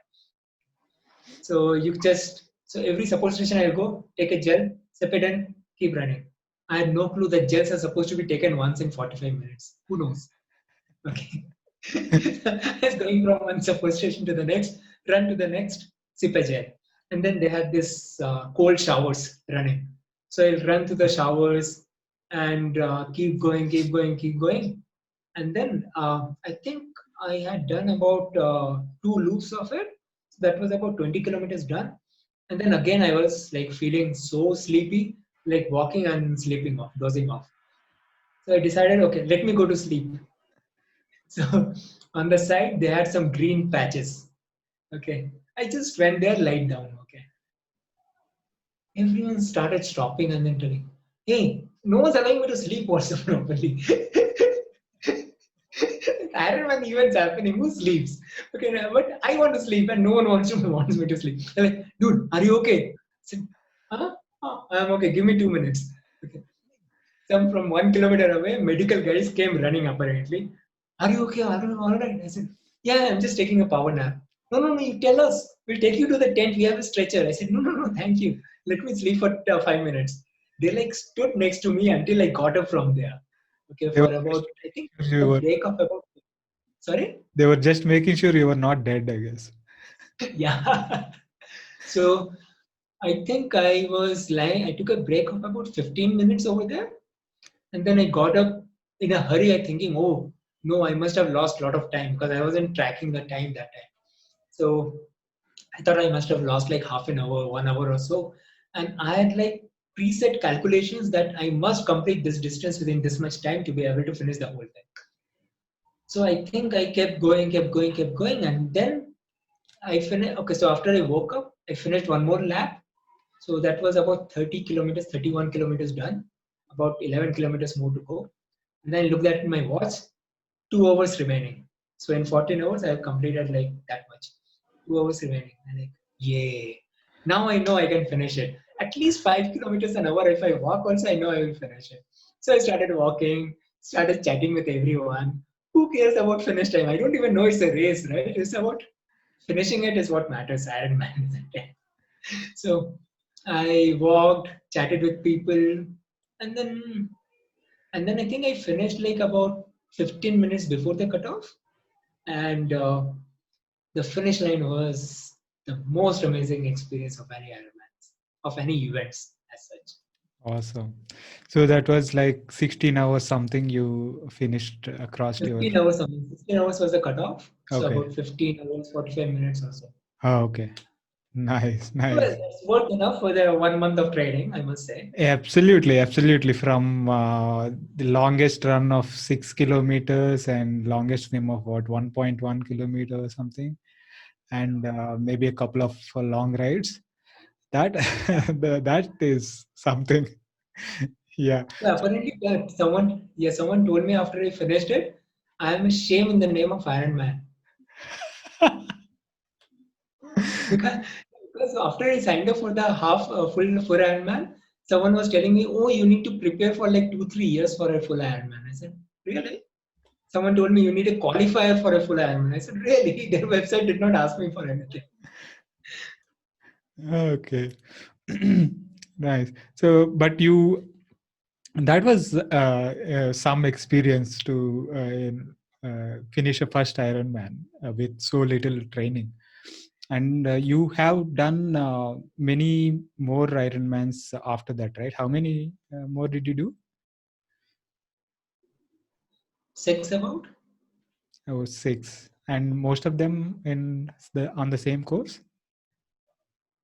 So every support station I'll go, take a gel, sip it and keep running. I had no clue that gels are supposed to be taken once in 45 minutes. Who knows? Okay. I was going from one support station to the next, run to the next, sip a gel. And then they had this cold showers running. So I'll run to the showers and keep going, keep going, keep going. And then I think I had done about 2 loops of it. So that was about 20 kilometers done. And then again, I was like feeling so sleepy, like walking and sleeping off, dozing off. So I decided, okay, let me go to sleep. So on the side, they had some green patches. Okay. I just went there, lied down. Okay. Everyone started stopping and then telling, hey, no one's allowing me to sleep also properly. Ironman events happening. Who sleeps? Okay, now, but I want to sleep and no one wants me to sleep. They're like, dude, are you okay? I said, huh? Oh, I'm okay. Give me 2 minutes. Okay. Some from 1 kilometer away, medical guys came running apparently. Are you okay? Are you all right? I said, yeah, I'm just taking a power nap. No, no, no, you tell us. We'll take you to the tent. We have a stretcher. I said, no, no, no, thank you. Let me sleep for 5 minutes. They like stood next to me until I got up from there. Okay, They for were about, I think, you a were, break of about, sorry? they were just making sure you were not dead, I guess. Yeah. So I think I was lying, I took a break of about 15 minutes over there. And then I got up in a hurry, I thinking, oh, no, I must have lost a lot of time because I wasn't tracking the time that time. So I thought I must have lost like half an hour, 1 hour or so. And I had like preset calculations that I must complete this distance within this much time to be able to finish the whole thing. So I think I kept going, kept going, kept going. And then I finished. Okay, so after I woke up, I finished one more lap. So that was about 30 kilometers, 31 kilometers done, about 11 kilometers more to go. And then I looked at my watch, 2 hours remaining. So in 14 hours, I have completed like that much. 2 hours remaining. I'm like, yay. Now I know I can finish it. At least 5 kilometers an hour. If I walk also, I know I will finish it. So I started walking, started chatting with everyone. Who cares about finish time? I don't even know it's a race, right? It's about finishing it is what matters. Ironman, isn't it? So I walked, chatted with people, and then I think I finished like about 15 minutes before the cutoff, and the finish line was the most amazing experience of any Ironman, of any events as such. Awesome. So that was like 16 hours something you finished across your. 15 hours, something. 16 hours was the cutoff, so Okay. about 15 hours, 45 minutes or so. Oh, okay. Nice, Well, nice. that's worth enough for the 1 month of training, I must say. Absolutely, absolutely. From the longest run of 6 kilometers and longest swim of what 1.1 kilometer or something, and maybe a couple of long rides. That Yeah. that is something. Yeah. Yeah, apparently, someone told me after I finished it, I am a shame in the name of Iron Man. Because, because after I signed up for the full Ironman, someone was telling me, "Oh, you need to prepare for like 2 3 years for a full Ironman." I said, "Really?" Someone told me you need a qualifier for a full Ironman. I said, "Really?" Their website did not ask me for anything. Okay. Nice. So, but you that was some experience to finish a first Ironman with so little training. And you have done many more Ironmans after that, right? How many more did you do? Six about? Oh, six. And most of them in the on the same course?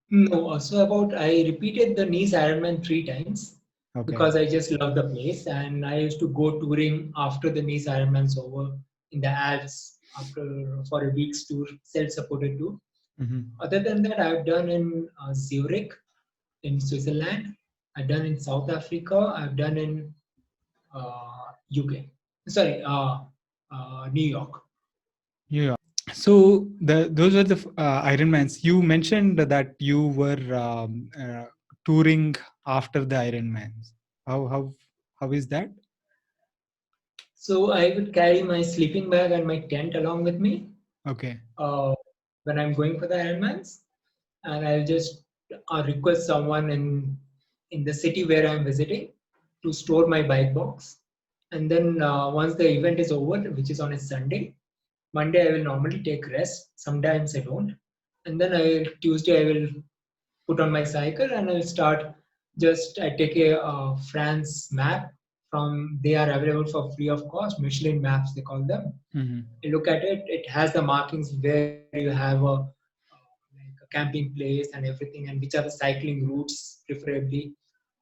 No, also about I repeated the Nice Ironman 3 times Okay. because I just love the place, and I used to go touring after the Nice Ironman's over in the Alps after for a week's tour, self-supported tour. Hmm. Other than that, I've done in Zurich in Switzerland. I've done in South Africa. I've done in UK. Sorry, New York. Yeah. So those are the Ironmans. You mentioned that you were touring after the Ironmans. How is that? So I would carry my sleeping bag and my tent along with me Okay. uh, when I'm going for the Ironmans, and I'll just request someone in the city where I'm visiting to store my bike box. And then once the event is over, which is on a Sunday, Monday I will normally take rest. Sometimes I don't, and then Tuesday I will put on my cycle and I'll start. Just I take a France map from they are available for free of cost. Michelin maps they call them. Hmm. You look at it; it has the markings where you have like a camping place and everything, and which are the cycling routes preferably.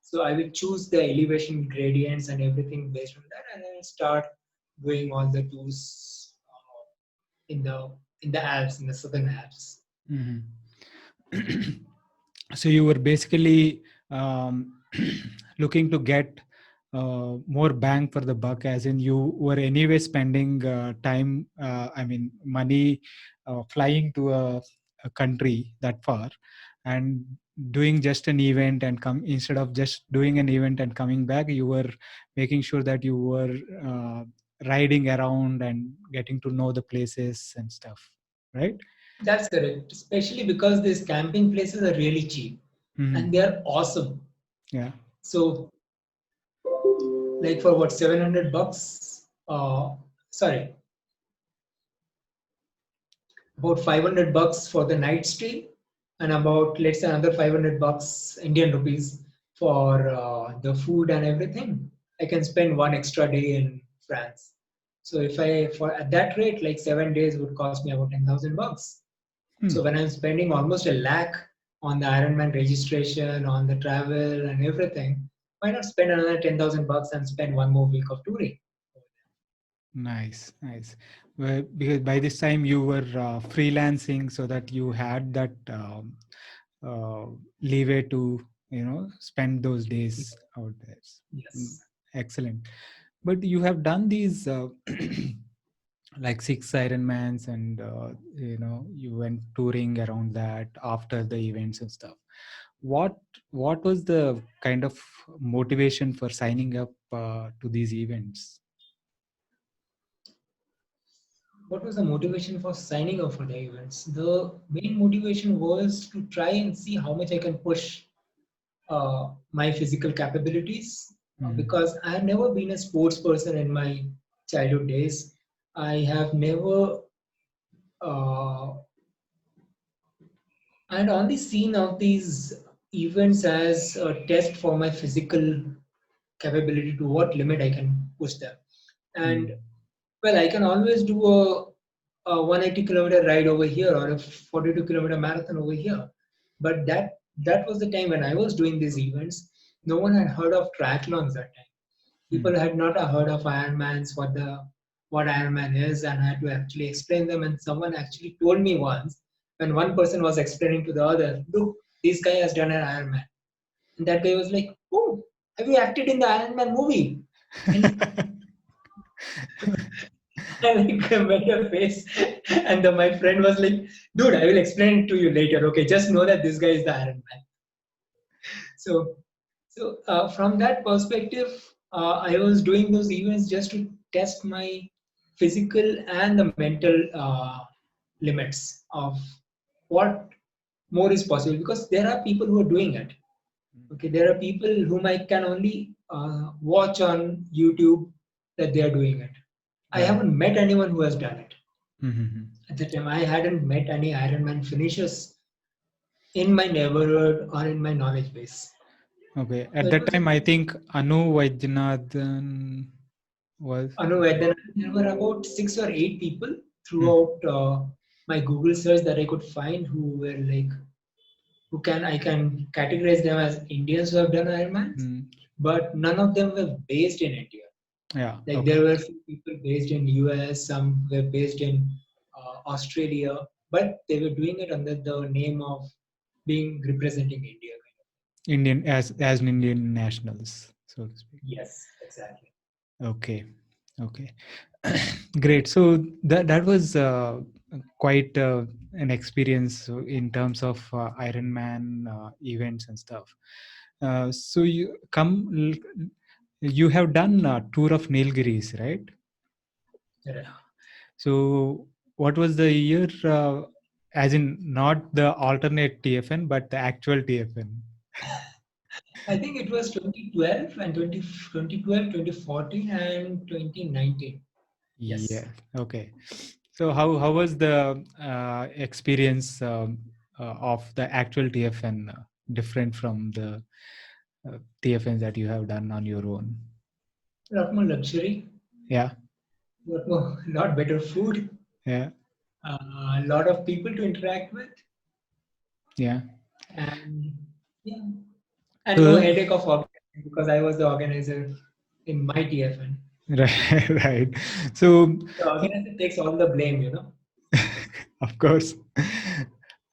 So I will choose the elevation gradients and everything based on that, and I'll start doing all the tours in the Alps, in the southern Alps. Hmm. So you were basically looking to get more bang for the buck, as in you were anyway spending time, I mean money, flying to a country that far and doing just an event and come instead of just doing an event and coming back, you were making sure that you were riding around and getting to know the places and stuff, right? That's correct, especially because these camping places are really cheap and Hmm. they are awesome. Yeah. So, like for what, 700 bucks? Sorry, about 500 bucks for the night stay, and about let's say another 500 bucks Indian rupees for the food and everything. I can spend one extra day in France. So if I for at that rate, like 7 days would cost me about 10,000 bucks. So Hmm. when I'm spending almost a lakh on the Ironman registration, on the travel and everything, why not spend another 10,000 bucks and spend one more week of touring? Nice, nice. Well, because by this time you were freelancing, so that you had that uh, leeway to spend those days out there. Mm, Yes. excellent. But you have done these like six Ironmans, and you went touring around that after the events and stuff. What what was the kind of motivation for signing up to these events? what was the motivation for signing up for the events? The main motivation was to try and see how much I can push my physical capabilities Mm. because I have never been a sports person in my childhood days. I have never, uh, I had only seen of these events as a test for my physical capability to what limit I can push them. And Mm. well, I can always do a 180-kilometer ride over here or a 42-kilometer marathon over here. But that was the time when I was doing these events. No one had heard of triathlons that time. Mm. People had not heard of Ironmans, what Ironman is, and I had to actually explain them. And someone actually told me once when one person was explaining to the other, look, this guy has done an Ironman. And that guy was like, oh, have you acted in the Ironman movie? And I like made a face, and my friend was like, "Dude, I will explain it to you later. Okay, just know that this guy is the Iron Man." So, from that perspective, I was doing those events just to test my physical and the mental limits of what more is possible. Because there are people who are doing it. Okay, there are people whom I can only watch on YouTube that they are doing it. I Right. haven't met anyone who has done it. Mhm. At the time, I hadn't met any Ironman finishers in my neighborhood or in my knowledge base. Okay. So At it that was time, I think Anu Vaidyanathan was. Anuvedana. There were about 6 or 8 people Mm. throughout my Google search that I could find who were like who can I can categorize them as Indians who have done Ironmans, Mm. but none of them were based in India. Yeah. Like Okay. there were few people based in US, some were based in Australia, but they were doing it under the name of being representing India. Indian as an Indian nationals, so to speak. Yes, exactly. Okay. Okay. Great. So that was quite an experience in terms of Ironman events and stuff. So you have done a tour of Nilgiris, right? Correct. So what was the year? As in not the alternate TFN, but the actual TFN. I think it was 2012 and 2012, 2014, and 2019. Yes. Yeah. Okay. So how was the experience of the actual TFN different from the TFNs that you have done on your own? A lot more luxury, Yeah. lot better food, Yeah. a lot of people to interact with, Yeah. and yeah, and no So headache of organizing because I was the organizer in my TFN. right, right. So The organizer takes all the blame, you know. of course,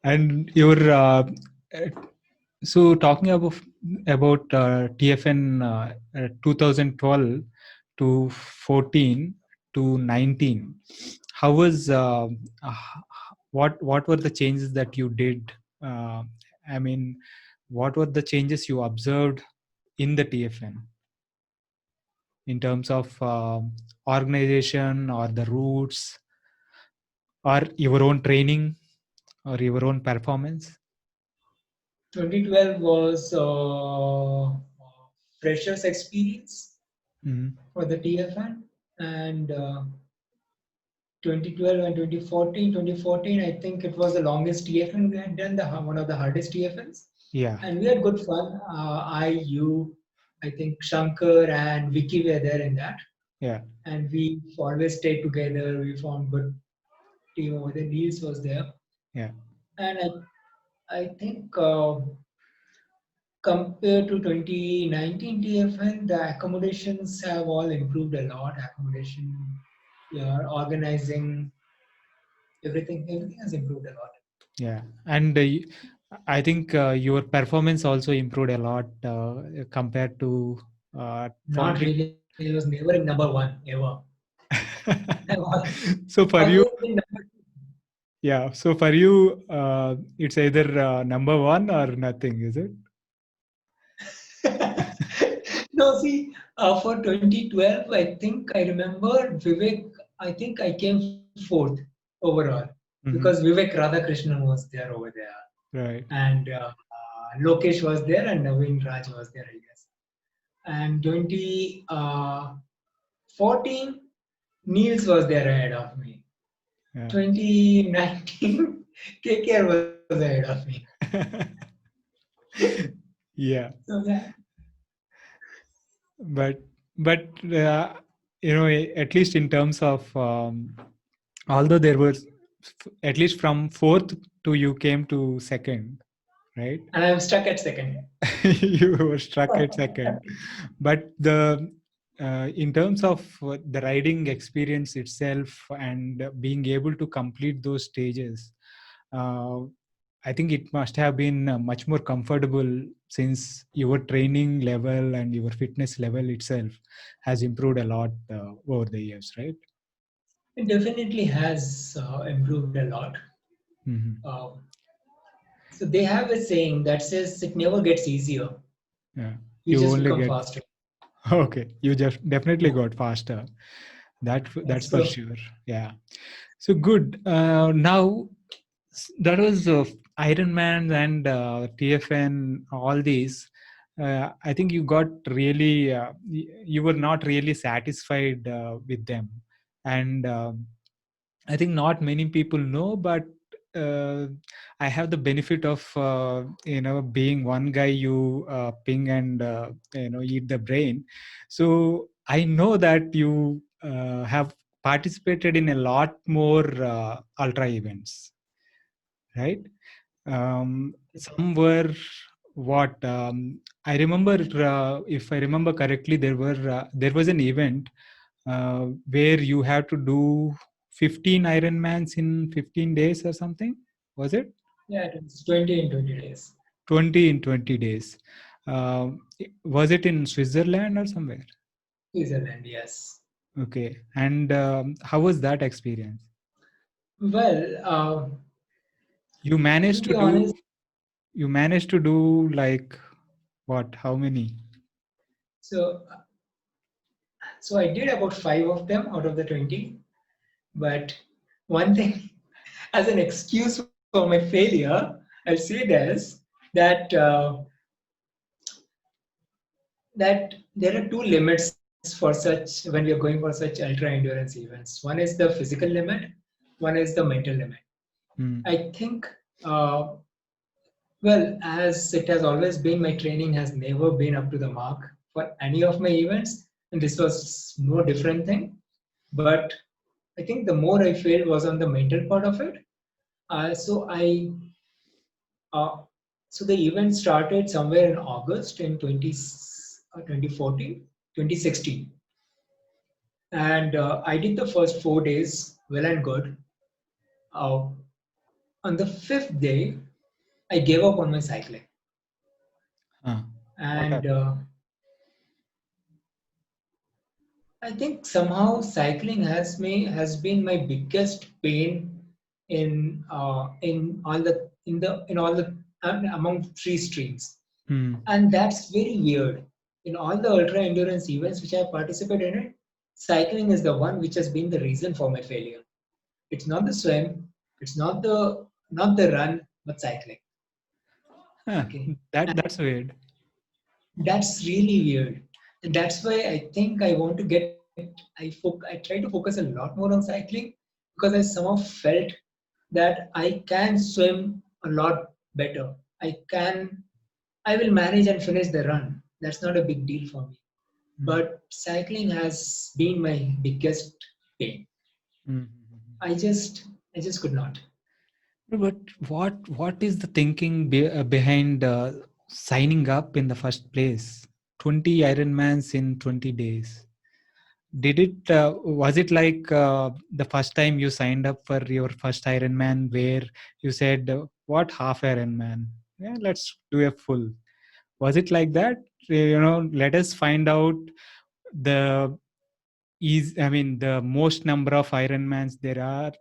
and your uh, so talking about TFN 2012 to 14 to 19, how was what were the changes that you did? Uh, I mean, what were the changes you observed in the TFN in terms of organization or the routes or your own training or your own performance? 2012 was freshers experience Mhm. for the TFN, and 2012 and 2014, I think it was the longest TFN we had done, one of the hardest TFNs. Yeah, And we had good fun. I think Shankar and Vicky were there in that. yeah, And we always stayed together. We formed good team over there. Niels was there. yeah. And I think compared to 2019 TFN, the accommodations have all improved a lot. Accommodation, yeah, organizing, everything has improved a lot. Yeah, and I think your performance also improved a lot compared to from Not really. I was never in number one ever. I've so for you, always been number yeah. So for you, it's either number one or nothing, is it? two. No, see, for 2012, I think I remember Vivek. I think I came fourth overall because Vivek Radhakrishnan was there over there, Right. and Lokesh was there, and Naveen Raj was there, I guess. And 2014, Niels was there ahead of me. Yeah. 2019, KKR was ahead of me. Yeah. So yeah, But at least in terms of although there was at least from fourth to you came to second, right? and I'm stuck at second. You were struck at second, but the in terms of the riding experience itself and being able to complete those stages, uh, I think it must have been much more comfortable since your training level and your fitness level itself has improved a lot over the years, right? It definitely has improved a lot. Mm-hmm. Uh, so they have a saying that says it never gets easier. Yeah, You you just only become get faster. okay. You just definitely got faster. That's for So sure. Yeah. So good. Now that was Ironman and TFN. All these. I think you got really. You were not really satisfied with them, and I think not many people know, but uh, I have the benefit of being one guy you ping and eat the brain. So I know that you have participated in a lot more ultra events, right? Some were what I remember. If I remember correctly, there was an event where you have to do 15 Ironmans in 15 days or something. Was it yeah, it's 20 in 20 days. 20 in 20 days? Was it in Switzerland or somewhere? Switzerland, yes. Okay. And how was that experience? Well, You to managed to be do. honest, You managed to do like what? How many? so so I did about 5 of them out of the 20. But one thing, as an excuse for my failure, I'll say this that that there are two limits for such when we are going for such ultra endurance events. One is the physical limit, one is the mental limit. Hmm. I think, well, as it has always been, my training has never been up to the mark for any of my events, and this was no different thing. But I think the more I failed was on the mental part of it. So I uh, so the event started somewhere in August in 2014, 2016. And I did the first 4 days well and good. Uh, on the fifth day, I gave up on my cycling. Huh. What And happened? I think somehow cycling has been my biggest pain in all the among three streams. Hmm. And that's very weird. In all the ultra endurance events which I have participated in, cycling is the one which has been the reason for my failure. It's not the swim, it's not the run, but cycling. Huh. Okay. That's weird. That's really weird. And that's why I think I want to I try to focus a lot more on cycling because I somehow felt that I can swim a lot better. I will manage and finish the run. That's not a big deal for me. Hmm. But cycling has been my biggest pain. Hmm. I just could not. But what is the thinking behind signing up in the first place? 20 Ironmans in 20 days. Did it was it like the first time you signed up for your first Ironman where you said what half Ironman? Yeah, let's do a full. Was it like that? Let us find out the the most number of Ironmans there are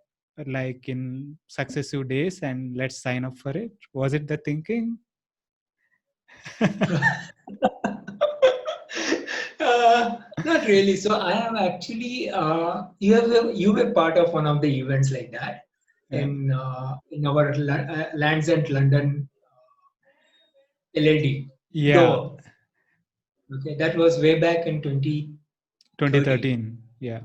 like in successive days and let's sign up for it. Was it the thinking? uh, Not really. So I have actually, you were part of one of the events like that Yeah. in our Lands and London LLD, Yeah, Dover. Okay, that was way back in 2013. 2013. Yeah.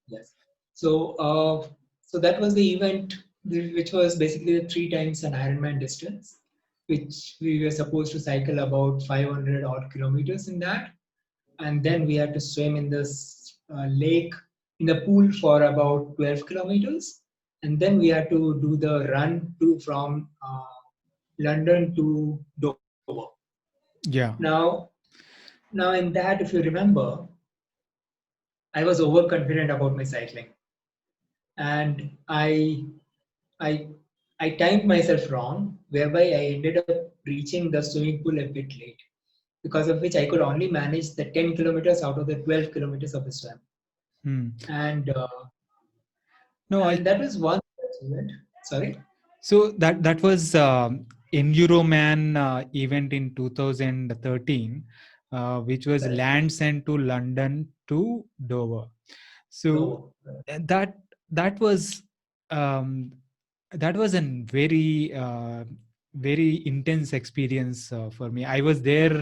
Yes. So, so that was the event which was basically the three times an Ironman distance, which we were supposed to cycle about 500 odd kilometers in that, and then we had to swim in this lake in the pool for about 12 kilometers, and then we had to do the run to from London to Dover. Yeah. Now, now in that, if you remember, I was overconfident about my cycling, and I I timed myself wrong, whereby I ended up reaching the swimming pool a bit late, because of which I could only manage the 10 kilometers out of the 12 kilometers of the swim. Hmm. And No, I and that was one event. Sorry. so that was Enduroman event in 2013, which was Correct. lands and to London to Dover. So No. that that was um, that was a very very intense experience for me. I was there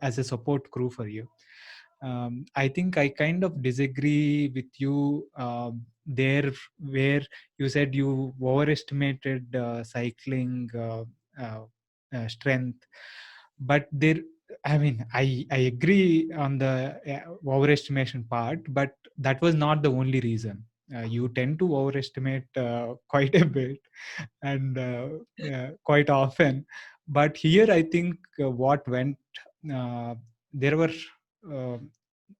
as a support crew for you. I think I kind of disagree with you there, where you said you overestimated cycling strength, but there. I mean, I agree on the overestimation part, but that was not the only reason. You tend to overestimate quite a bit and quite often. But here, I think what went uh, there were uh,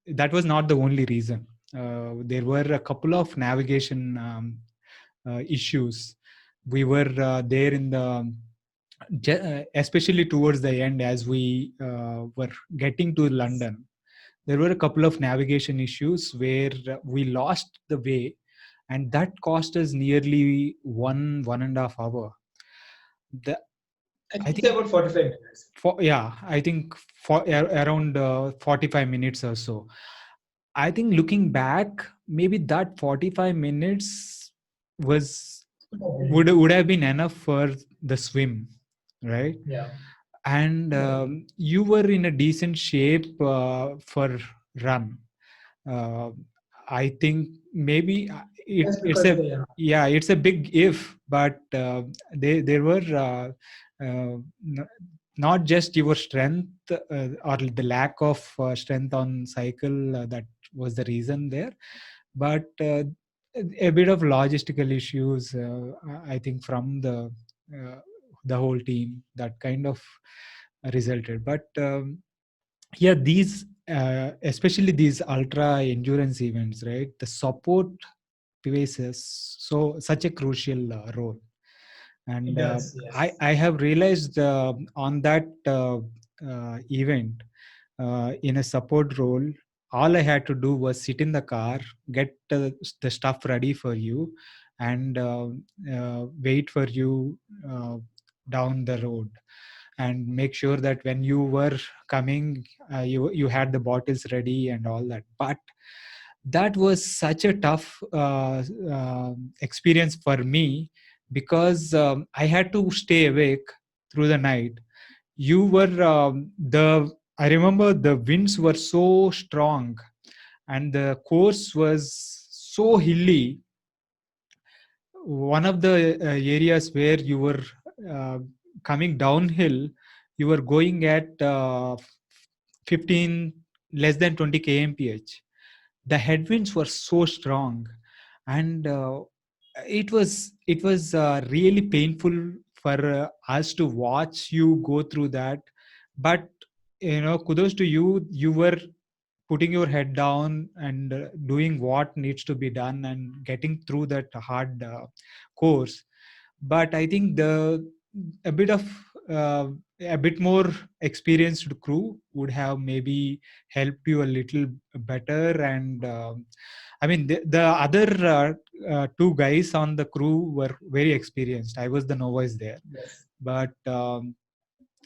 that was not the only reason. There were a couple of navigation issues. We were there in the especially towards the end as we were getting to London. There were a couple of navigation issues where we lost the way, and that cost us nearly 1.5 hour. The, I I think it's think about 45 minutes. yeah, I think around 45 minutes or so. I think looking back, maybe that 45 minutes was would have been enough for the swim, right? Yeah. And you were in a decent shape for run. uh, I think maybe That's it's because of a the yeah, it's a big if, but there were not just your strength or the lack of strength on cycle that was the reason there, but a bit of logistical issues. I think from uh, the whole team that kind of resulted, but. Yeah, these especially these ultra endurance events, right, the support plays such a crucial role. It And does. Yes. I have realized on that event, in a support role, all I had to do was sit in the car, get the stuff ready for you, and wait for you down the road, and make sure that when you were coming, you had the bottles ready and all that. But that was such a tough experience for me, because I had to stay awake through the night. You were the I remember the winds were so strong, and the course was so hilly. One of the areas where you were uh, coming downhill, you were going at 15 less than 20 kmph. The headwinds were so strong, and it was really painful for us to watch you go through that. But kudos to you, you were putting your head down and doing what needs to be done and getting through that hard course. But I think a bit of uh, a bit more experienced crew would have maybe helped you a little better. And I mean, the other two guys on the crew were very experienced. I was the novice there, Yes. but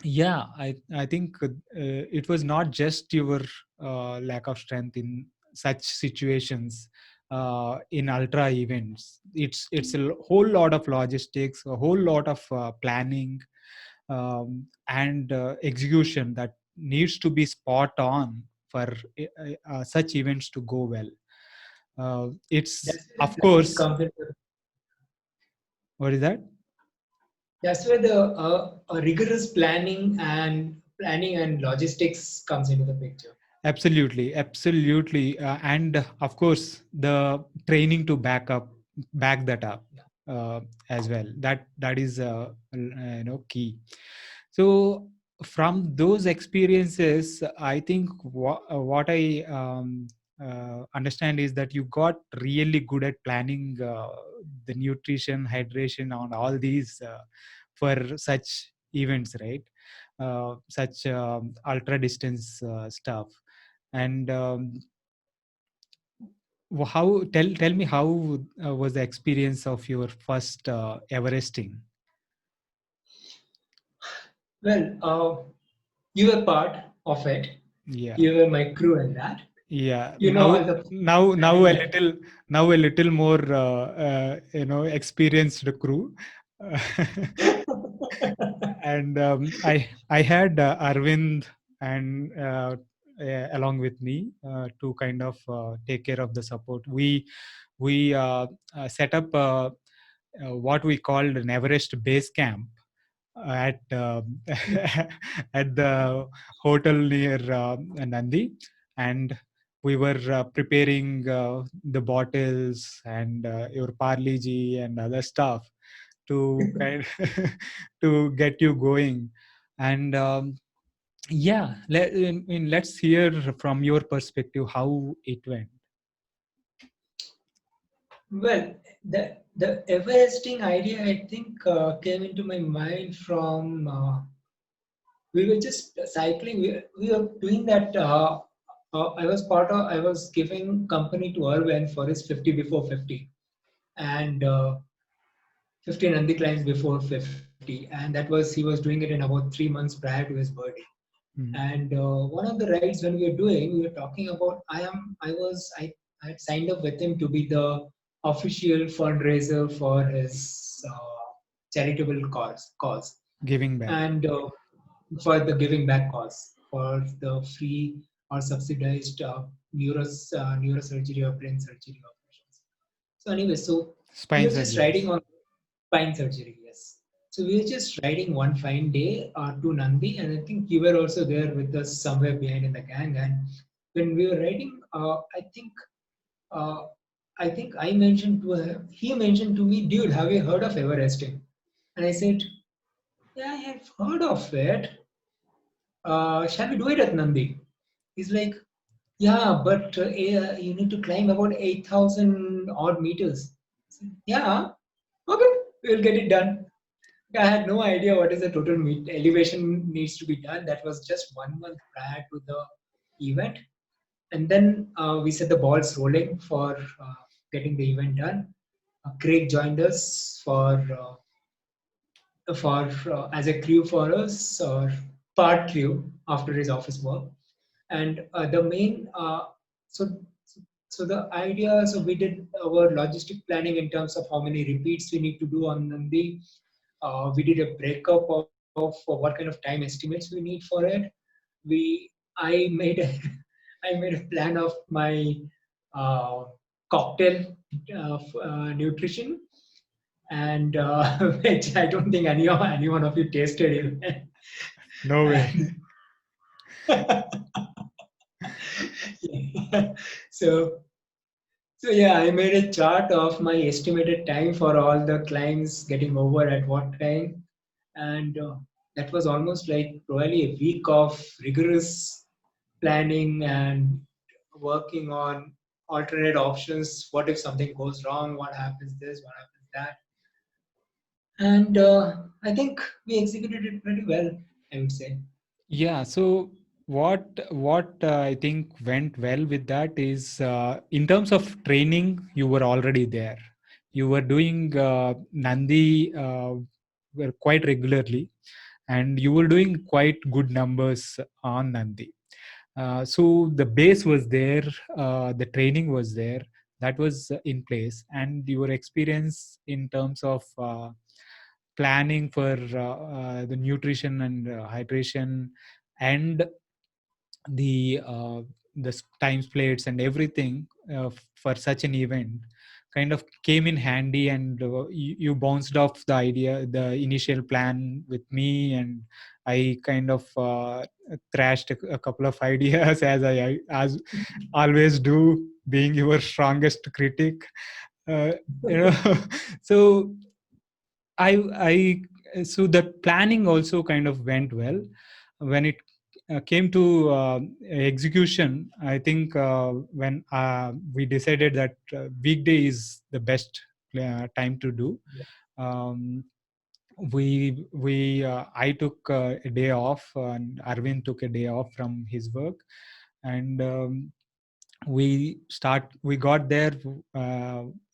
Yeah, I think it was not just your lack of strength in such situations. In ultra events, it's a whole lot of logistics, a whole lot of planning, and execution that needs to be spot on for such events to go well. It's, That's where of the planning course, comes in. what is that? That's where the rigorous planning and logistics comes into the picture. Absolutely, absolutely, and of course, the training to back that up uh, as well. That is key. So from those experiences, I think what I understand is that you got really good at planning the nutrition, hydration, on all these for such events, right? Such ultra distance stuff. And how tell me how was the experience of your first Everesting? Well, you were part of it. Yeah, You were my crew in that. yeah. You know all the Now planning a that. little, now a little more experienced crew. And I had Arvind and along with me to kind of take care of the support. We set up what we called an Everest base camp at at the hotel near Nandi, and we were preparing the bottles and your Parle G and other stuff to kind to get you going. And yeah, let's hear from your perspective how it went. Well, the Everesting idea, I think, came into my mind from we were just cycling. We were doing that. I was giving company to Arvind for his 50 before 50 and 50 Nandi climbs before 50, and that was he was doing it in about 3 months prior to his birthday. Mm. And one of the rides when we were doing, we were talking about I had signed up with him to be the official fundraiser for his charitable cause Giving back. and for the giving back cause for the free or subsidized neurosurgery or brain surgery operations. So anyway, so we Spine were just riding surgeries. on spine surgery, yes. So we were just riding one fine day to Nandi, and I think you were also there with us somewhere behind in the gang. And when we were riding, uh, I think I mentioned to him, he mentioned to me, dude, have you heard of Everesting? And I said, yeah, I have heard of it. Shall we do it at Nandi? He's like, yeah, but you need to climb about 8,000 odd meters. I said, yeah, okay, we'll get it done. I had no idea what is the total elevation needs to be done. That was just 1 month prior to the event. And then we set the balls rolling for getting the event done. Craig joined us for as a crew for us, or part crew after his office work. And the main so so the idea, so we did our logistic planning in terms of how many repeats we need to do on Nandi. We did a breakup of what kind of time estimates we need for it. We I made a I made a plan of my uh, cocktail nutrition, and which I don't think any one of you tasted it. No way. And yeah. so so yeah, I made a chart of my estimated time for all the clients getting over at what time, and that was almost like probably a week of rigorous planning and working on alternate options. What if something goes wrong? What happens this? What happens that? And I think we executed it pretty well, I would say. Yeah. So what I think went well with that is in terms of training, you were already there. You were doing Nandi quite regularly, and you were doing quite good numbers on Nandi. So the base was there, the training was there, that was in place, and your experience in terms of planning for the nutrition and hydration, and the time splits and everything for such an event kind of came in handy, and you bounced off the initial plan with me, and I kind of thrashed a couple of ideas as I as always do, being your strongest critic. uh, you know so so the planning also kind of went well. When it came to execution, I think when we decided that weekday is the best time to do, um, I took a day off, and Arvind took a day off from his work, and we got there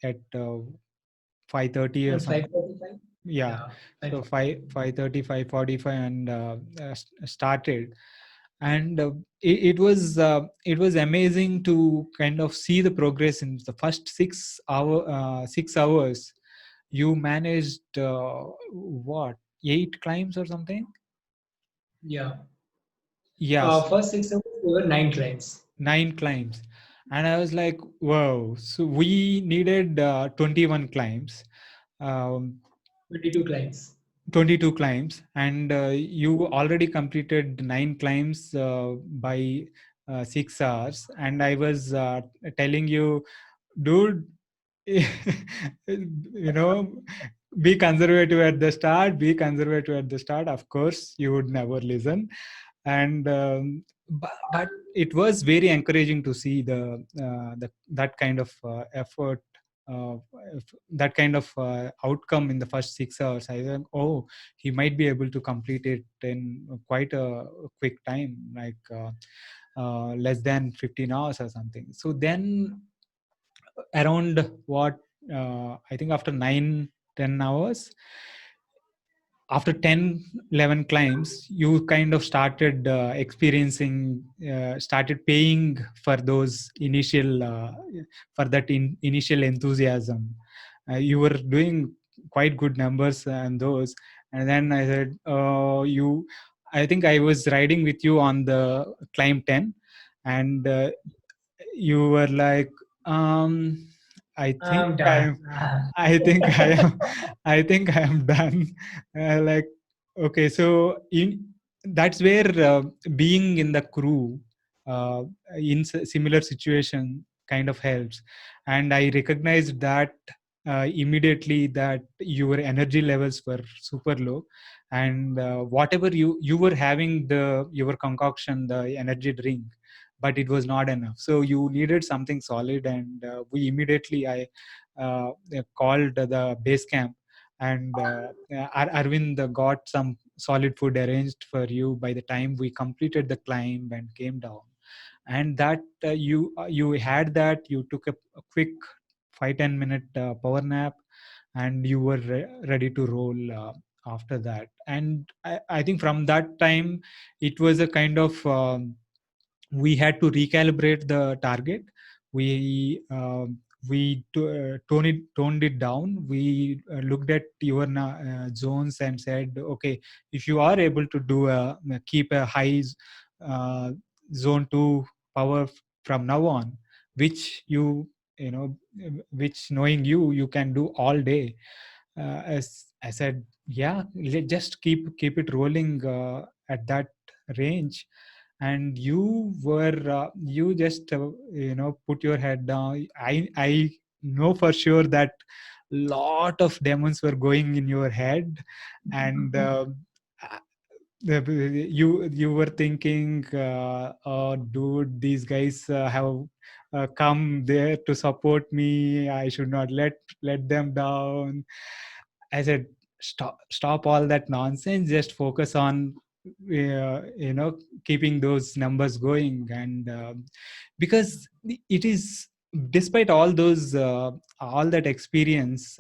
at 5:30 or At something. 5:45. Yeah, Yeah, so 5:45. 5:30, 5:45, and started. And it was amazing to kind of see the progress in the first 6 hours. You managed what, 8 climbs or something? Yeah. Yes, First 6 hours, there were 9 climbs, 9 climbs. And I was like, wow. So we needed 21 climbs, um, 22 climbs. 22 climbs, and you already completed 9 climbs by 6 hours. And I was telling you, dude, be conservative at the start, be conservative at the start. Of course you would never listen. And but it was very encouraging to see the that kind of effort, uh, that kind of outcome in the first 6 hours. I think, oh, he might be able to complete it in quite a quick time, like less than 15 hours or something. So then around what, I think after 9-10 hours, after 10-11 climbs, you kind of started experiencing, started paying for those initial for that initial enthusiasm. You were doing quite good numbers and those. And then I said, I think I was riding with you on the climb 10, and you were like, um I think I'm I done. am I think I am I think I am done. Like, okay, so in that's where being in the crew uh, in similar situation kind of helps. And I recognized that immediately, that your energy levels were super low, and whatever you were having, the your concoction, the energy drink, but it was not enough, so you needed something solid. And we immediately I called the base camp, and Arvind got some solid food arranged for you by the time we completed the climb and came down. And that you had that, you took a quick 5-10 minute power nap, and you were ready to roll after that. And I think from that time it was a kind of we had to recalibrate the target. We toned it down. We looked at your zones and said, okay, if you are able to keep a high uh, zone 2 power from now on, which you know which, knowing you can do all day. As I said, yeah, just keep it rolling at that range. And you just put your head down. I know for sure that lot of demons were going in your head. And uh, you were thinking, oh dude, these guys have come there to support me, I should not let them down. I said, stop all that nonsense, just focus on keeping those numbers going. And because it is despite all those all that experience,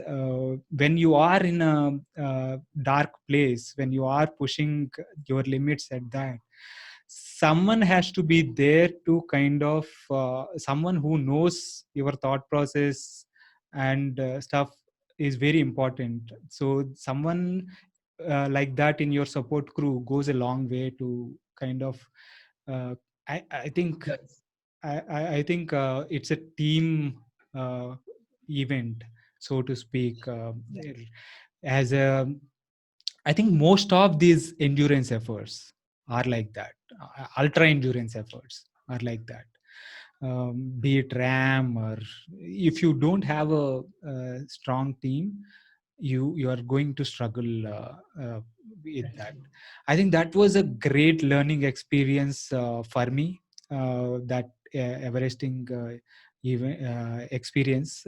when you are in a dark place, when you are pushing your limits at that, someone has to be there to kind of someone who knows your thought process and stuff is very important. So someone like that in your support crew goes a long way to kind of uh, I think Yes. I think it's a team uh, event, so to speak. As a, I think most of these endurance efforts are like that. Ultra endurance efforts are like that. Be it RAM or if you don't have a strong team, you are going to struggle with that. I think that was a great learning experience for me. That Everesting experience.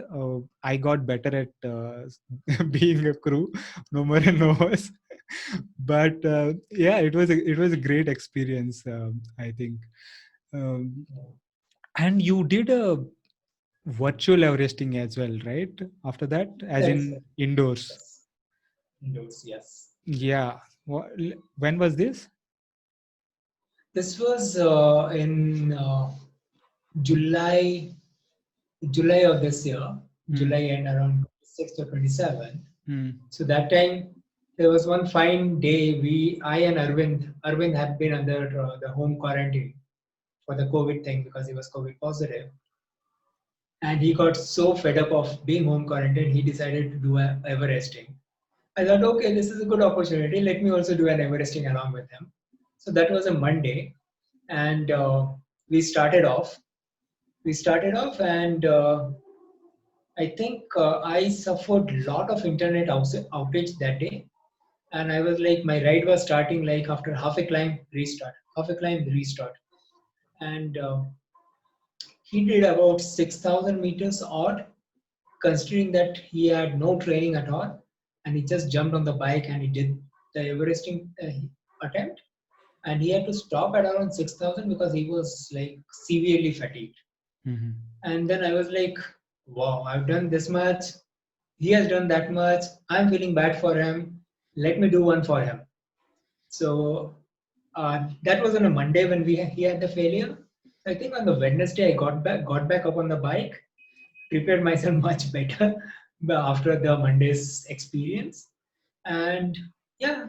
I got better at being a crew, no more and no less. But yeah, it was a great experience. I think, um, and you did a virtual Everesting as well, right? After that, as Yes. in indoors. Yes. Indoors. Yes. Yeah. When was this? This was in July, July of this year, Hmm. July and around 26th or 27. Hmm. So that time there was one fine day. I and Arvind had been under the home quarantine for the COVID thing because he was COVID positive, and he got so fed up of being home quarantine, he decided to do a Everesting. I thought, okay, this is a good opportunity. Let me also do an Everesting along with him. So that was a Monday, and we started off. We started off, and I think I suffered a lot of internet outage that day. And I was like, my ride was starting like after half a climb, restart, half a climb, restart. And he did about 6,000 meters odd, considering that he had no training at all. And he just jumped on the bike and he did the Everesting attempt. And he had to stop at around 6,000 because he was like severely fatigued. Hmm. And then I was like, wow, I've done this much. He has done that much. I'm feeling bad for him. Let me do one for him. So that was on a Monday when he had the failure. I think on the Wednesday I got back up on the bike, prepared myself much better after the Monday's experience, and yeah.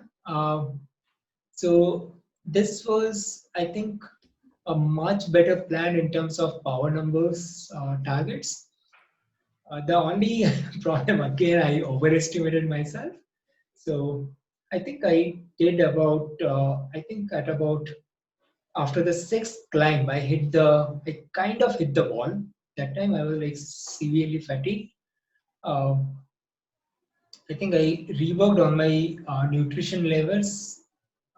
So this was, I think, a much better plan in terms of power numbers targets. The only problem again, I overestimated myself. So I think I did about, I think at about after the sixth climb, I kind of hit the wall. That time I was like severely fatigued. Um, I think I reworked on my nutrition levels.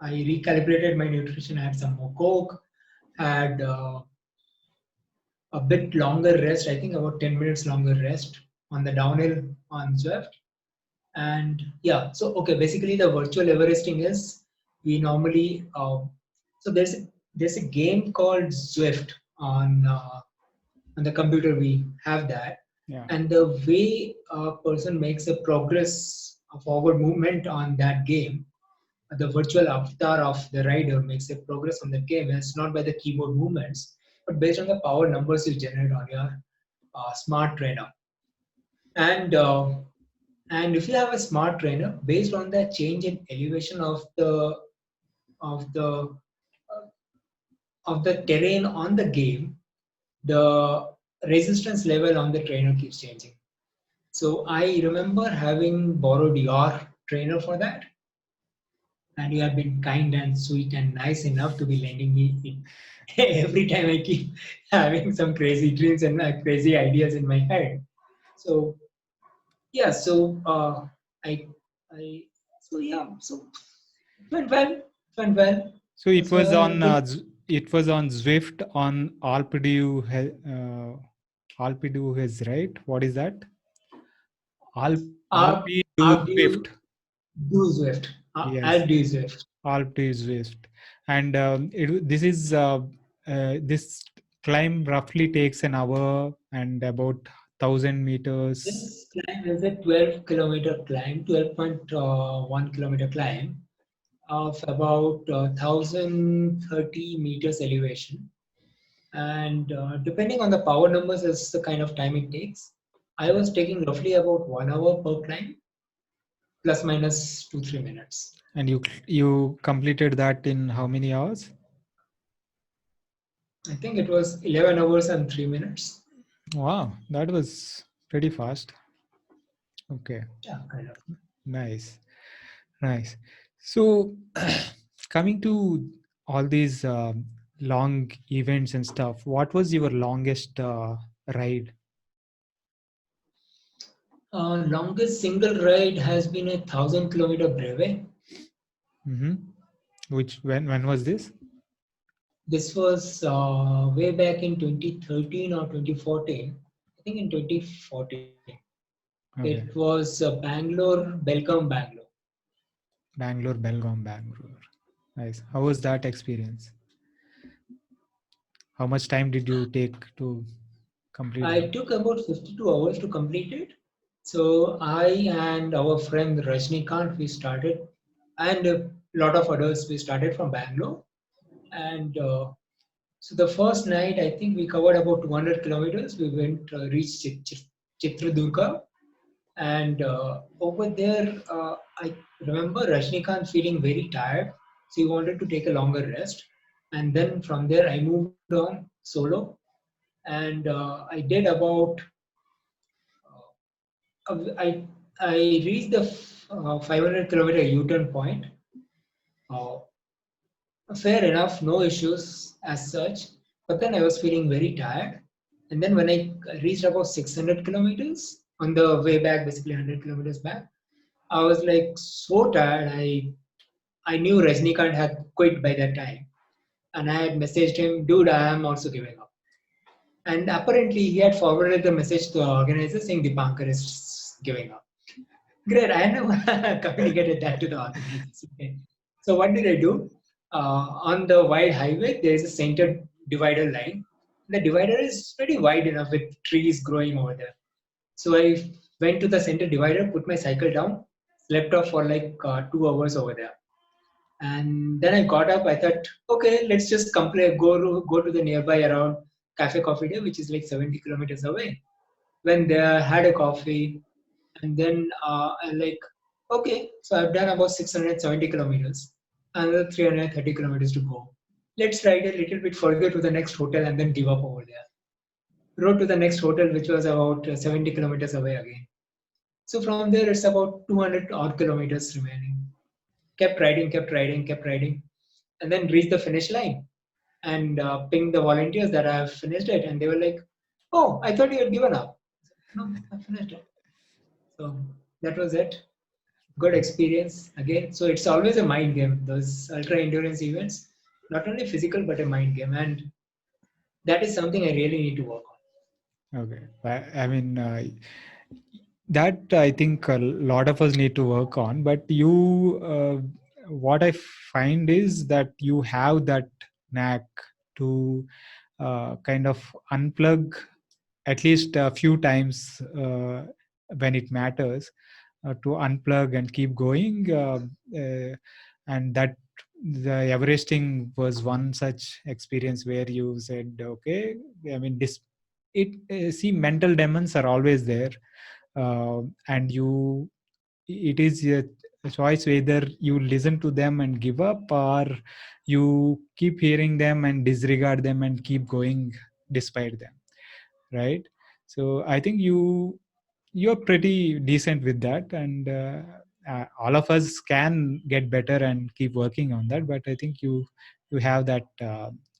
I recalibrated my nutrition, had some more coke, had a bit longer rest, I think about 10 minutes longer rest on the downhill on Zwift. And yeah, so okay, basically the virtual Everesting is we normally so there's a game called Zwift on the computer. We have that, Yeah. and the way a person makes a progress, a forward movement on that game, the virtual avatar of the rider makes a progress on the game. It's not by the keyboard movements, but based on the power numbers you generate on your smart trainer. And and if you have a smart trainer, based on the change in elevation of the of the terrain on the game, the resistance level on the trainer keeps changing. So I remember having borrowed your trainer for that, and you have been kind and sweet and nice enough to be lending me it. Every time I keep having some crazy dreams and crazy ideas in my head. So yeah, so I I so yeah, so it went well, it went well. So it was So I on think it was on Zwift on Alpedu Alpedu is right. What is that? Alpedu I'll do Zwift. Zwift. Yes, I'll do Zwift. Alpedu Zwift, and this climb roughly takes an hour and about 1,000 meters. This climb is a 12-kilometer climb, 12.1 kilometer climb of about 1030 meters elevation. And depending on the power numbers, is the kind of time it takes. I was taking roughly about 1 hour per climb, plus minus 2-3 minutes. And you completed that in how many hours? I think it was 11 hours and 3 minutes. Wow, that was pretty fast. Okay, Yeah, kind of. nice, nice. So, coming to all these long events and stuff, what was your longest ride? Longest single ride has been a 1,000-kilometer breve. Mm-hmm. Which when was this? This was way back in 2013 or 2014. I think in 2014. Okay, It was Bangalore, Belgaum, Bangalore. Bangalore, Belgaum, Bangalore. Nice. How was that experience? How much time did you take to complete I that? took about 52 hours to complete it. So I and our friend Rajnikant, we started, and a lot of others, we started from Bangalore. And so the first night, I think we covered about 200 kilometers. We went, reached Chitradurga. And over there, I remember Rajnikant feeling very tired. So he wanted to take a longer rest. And then from there, I moved on solo. And I did about I I reached the 500-kilometer U-turn point. Uh, Fair enough, no issues as such. But then I was feeling very tired. And then when I reached about 600 kilometers on the way back, basically 100 kilometers back, I was like so tired. I knew Rajnikant had quit by that time. And I had messaged him, dude, I am also giving up. And apparently he had forwarded the message to the organizer saying Dipankar is giving up. Great, I never communicated that to the organizers. Okay. So what did I do? On the wide highway, there is a center divider line. The divider is pretty wide enough with trees growing over there. So I went to the center divider, put my cycle down, slept off for like 2 hours over there. And then I got up. I thought, okay, let's just go to the nearby around Cafe Coffee Day, which is like 70 kilometers away. Went there, had a coffee, and then I like, okay, so I've done about 670 kilometers, another 330 kilometers to go. Let's ride a little bit further to the next hotel and then give up over there. Rode to the next hotel, which was about 70 kilometers away again. So from there, it's about 200 odd kilometers remaining. Kept riding, kept riding, kept riding, and then reached the finish line and pinged the volunteers that I have finished it. And they were like, oh, I thought you had given up. No, I finished it. So that was it. Good experience again. So it's always a mind game. Those ultra endurance events, not only physical but a mind game, and that is something I really need to work on. Okay. I mean, that I think a lot of us need to work on. But what I find is that you have that knack to kind of unplug at least a few times when it matters, to unplug and keep going. And that the Everesting was one such experience where you said, okay, I mean, see, mental demons are always there, and it is a choice whether you listen to them and give up, or you keep hearing them and disregard them and keep going despite them, right? So I think you're pretty decent with that, and all of us can get better and keep working on that, but I think you have that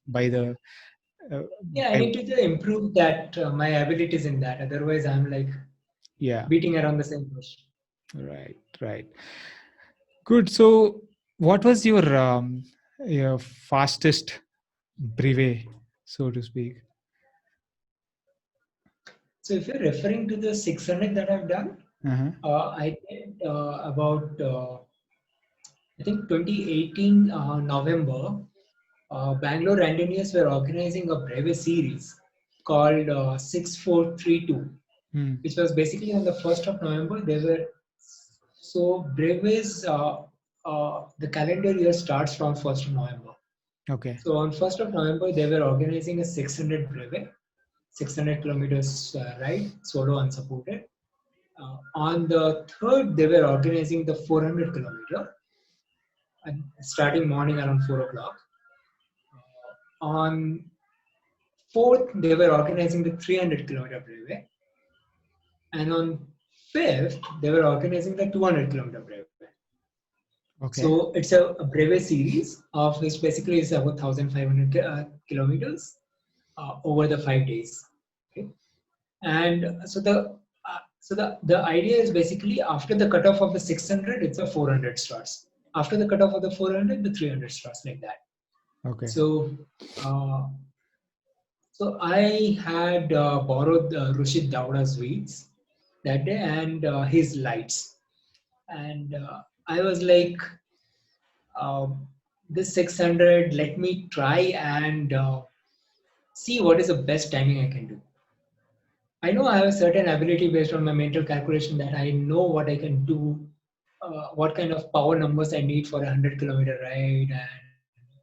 by the uh, Yeah, I by, need to just improve that my abilities in that. Otherwise, I'm like yeah. beating around the same bush. Right, right. Good. So, what was your fastest brevet, so to speak? So if you're referring to the 600 that I've done, Uh-huh. I did about I think 2018 November. Bangalore Engineers were organizing a Breve series called 6432, Hmm. which was basically on the 1st of November. They were so Brewe's the calendar year starts from 1st of November. Okay. So on 1st of November, they were organizing a 600 Breve, 600 kilometers ride, solo unsupported. On the 3rd, they were organizing the 400 kilometer, starting morning around 4 o'clock. On 4th, they were organizing the 300 kilometer Breve. And on 5th, they were organizing the 200 kilometer Breve. Okay. So it's a Breve series of which basically is about 1,500 kilometers over the 5 days. Okay, and so the idea is basically after the cutoff of the 600, it's a 400 starts. After the cutoff of the 400, the 300 starts like that. Okay. So, uh, so I had borrowed Rushit Dowda's wheels that day and his lights, and I was like, this 600, let me try and see what is the best timing I can do. I know I have a certain ability based on my mental calculation that I know what I can do, what kind of power numbers I need for a 100-kilometer ride and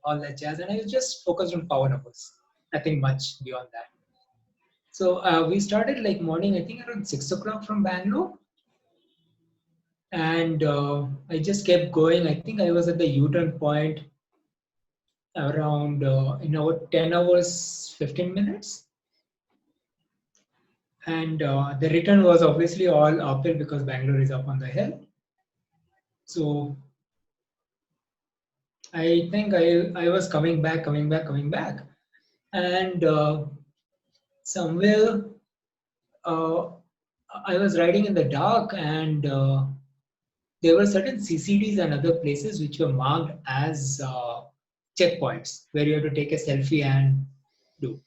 all that jazz. And I was just focused on power numbers, nothing much beyond that. So we started like morning, I think around 6 o'clock from Bangalore. And I just kept going. I think I was at the U-turn point around in about 10 hours, 15 minutes. And the return was obviously all uphill because Bangalore is up on the hill. So I think I was coming back. And somewhere uh, I was riding in the dark and there were certain CCDs and other places which were marked as checkpoints where you have to take a selfie and do.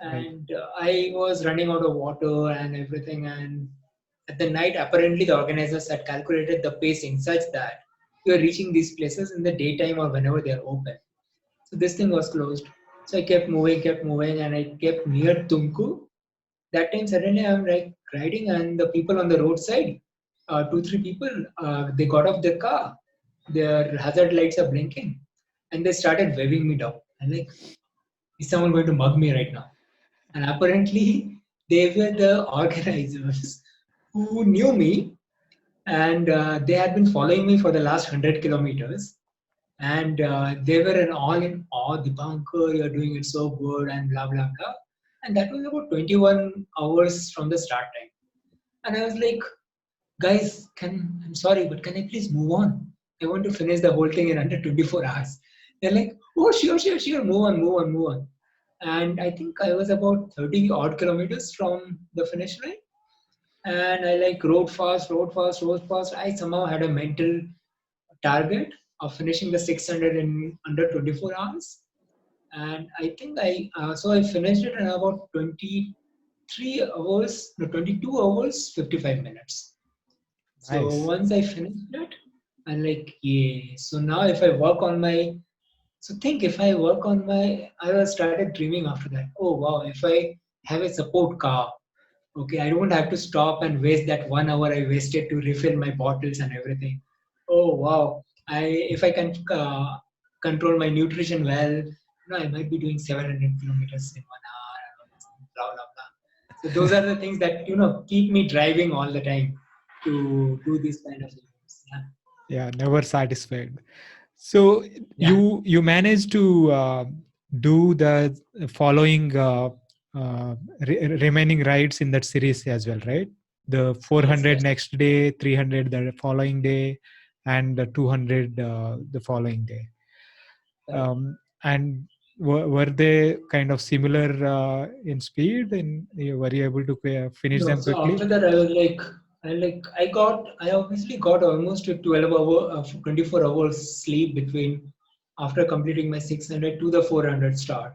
Right. And I was running out of water and everything. And at the night, apparently the organizers had calculated the pacing such that you are reaching these places in the daytime or whenever they are open. So this thing was closed. So I kept moving, and I kept near Tumku. That time suddenly I'm like riding, and the people on the roadside, two three people, they got off their car. Their hazard lights are blinking, and they started waving me down. I'm like, is someone going to mug me right now? And apparently, they were the organizers who knew me and they had been following me for the last 100 kilometers. And they were all in awe, Dipankar, you're doing it so good, and blah, blah, blah. And that was about 21 hours from the start time. And I was like, guys, I'm sorry, but can I please move on? I want to finish the whole thing in under 24 hours. They're like, oh, sure, move on. And I think I was about 30 odd kilometers from the finish line. And I like rode fast. I somehow had a mental target of finishing the 600 in under 24 hours. And I think I finished it in about 23 hours, no, 22 hours, 55 minutes. So Nice. once I finished it, I'm like, yeah. So now if I work on my, so think if I work on my, I was started dreaming after that. Oh wow, if I have a support car, okay, I don't have to stop and waste that 1 hour I wasted to refill my bottles and everything. Oh wow, if I can control my nutrition well, I might be doing 700 kilometers in 1 hour. Blah blah blah. So those are the things that keep me driving all the time to do these kind of things. Yeah. Yeah, never satisfied. So Yeah. you managed to do the following remaining rides in that series as well, right? The Yes. 400 Yes. next day, 300 the following day, and the 200 the following day. Correct. And were they kind of similar in speed, and were you able to finish No, them so after quickly? that I was like, I obviously got almost a 12 hour, 24 hours sleep between after completing my 600 to the 400 start.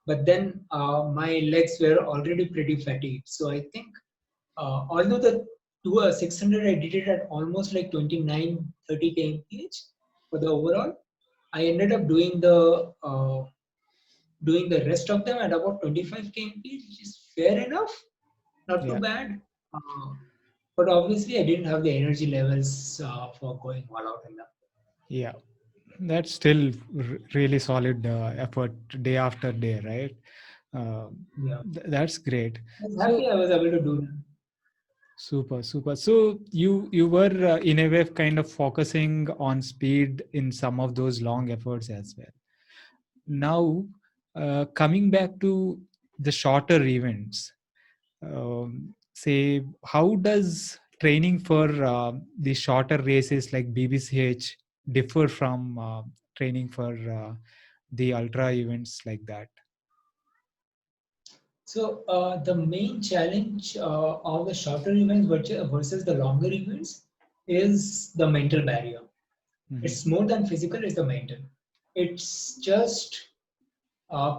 But then my legs were already pretty fatigued. So I think although the 600 I did it at almost like 29, 30 kmph for the overall, I ended up doing the rest of them at about 25 kmph, which is fair enough, not too Yeah. bad. Uh, but obviously, I didn't have the energy levels for going all out in that. Yeah. That's still really solid effort day after day, right? Uh, Yeah, that's great. I was So happy I was able to do that. super, super. So you were in a way kind of focusing on speed in some of those long efforts as well. Now, coming back to the shorter events, say how does training for the shorter races like BBCH differ from training for the ultra events like that? So the main challenge of the shorter events versus the longer events is the mental barrier. Hmm. It's more than physical; it's the mental. It's just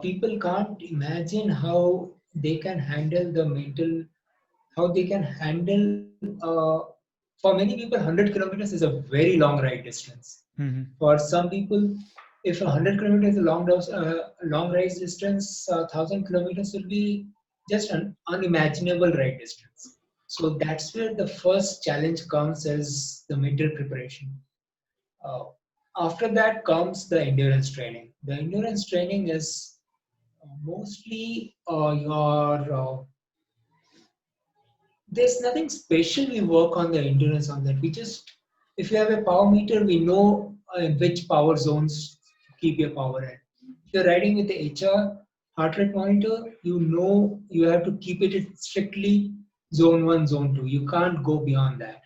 people can't imagine how they can handle the mental, how they can handle. For many people, 100 kilometers is a very long ride distance. Hmm. For some people, if 100 kilometers is a long ride distance, 1,000 kilometers will be just an unimaginable ride distance. So that's where the first challenge comes as the mental preparation. Uh, After that comes the endurance training. The endurance training is mostly your there's nothing special we work on the endurance on that. We just, if you have a power meter, we know in which power zones to keep your power at. If you're riding with the HR heart rate monitor, you know you have to keep it at strictly zone 1, zone 2. You can't go beyond that.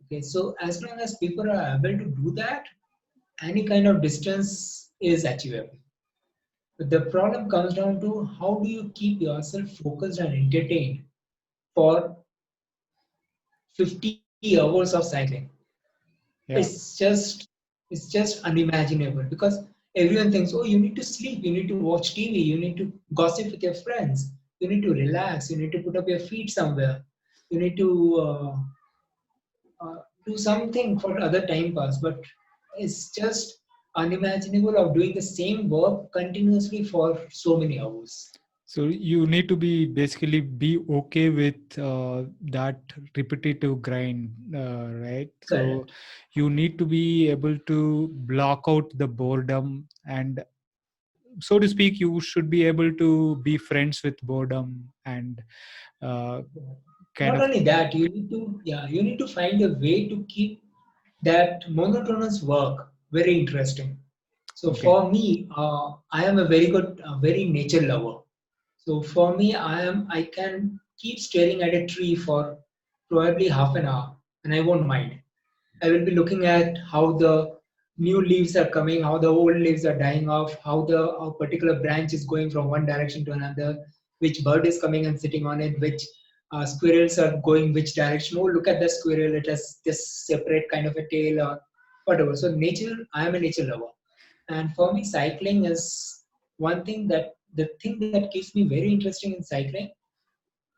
Okay, so as long as people are able to do that, any kind of distance is achievable. But the problem comes down to how do you keep yourself focused and entertained for 50 hours of cycling. Yeah. It's just unimaginable because everyone thinks, oh, you need to sleep, you need to watch TV, you need to gossip with your friends, you need to relax, you need to put up your feet somewhere, you need to do something for other time pass. But it's just unimaginable of doing the same work continuously for so many hours. So you need to be basically be okay with that repetitive grind, right? So Correct. you need to be able to block out the boredom, and so to speak, you should be able to be friends with boredom and uh, kind Not of. only that, you need to find a way to keep that monotonous work very interesting. So Okay. for me, I am a very good, very nature lover. So for me, I can keep staring at a tree for probably half an hour, and I won't mind. I will be looking at how the new leaves are coming, how the old leaves are dying off, how the a particular branch is going from one direction to another, which bird is coming and sitting on it, which squirrels are going which direction. Oh, look at the squirrel; it has this separate kind of a tail or whatever. So nature, I am a nature lover, and for me, cycling is one thing that the thing that keeps me very interesting in cycling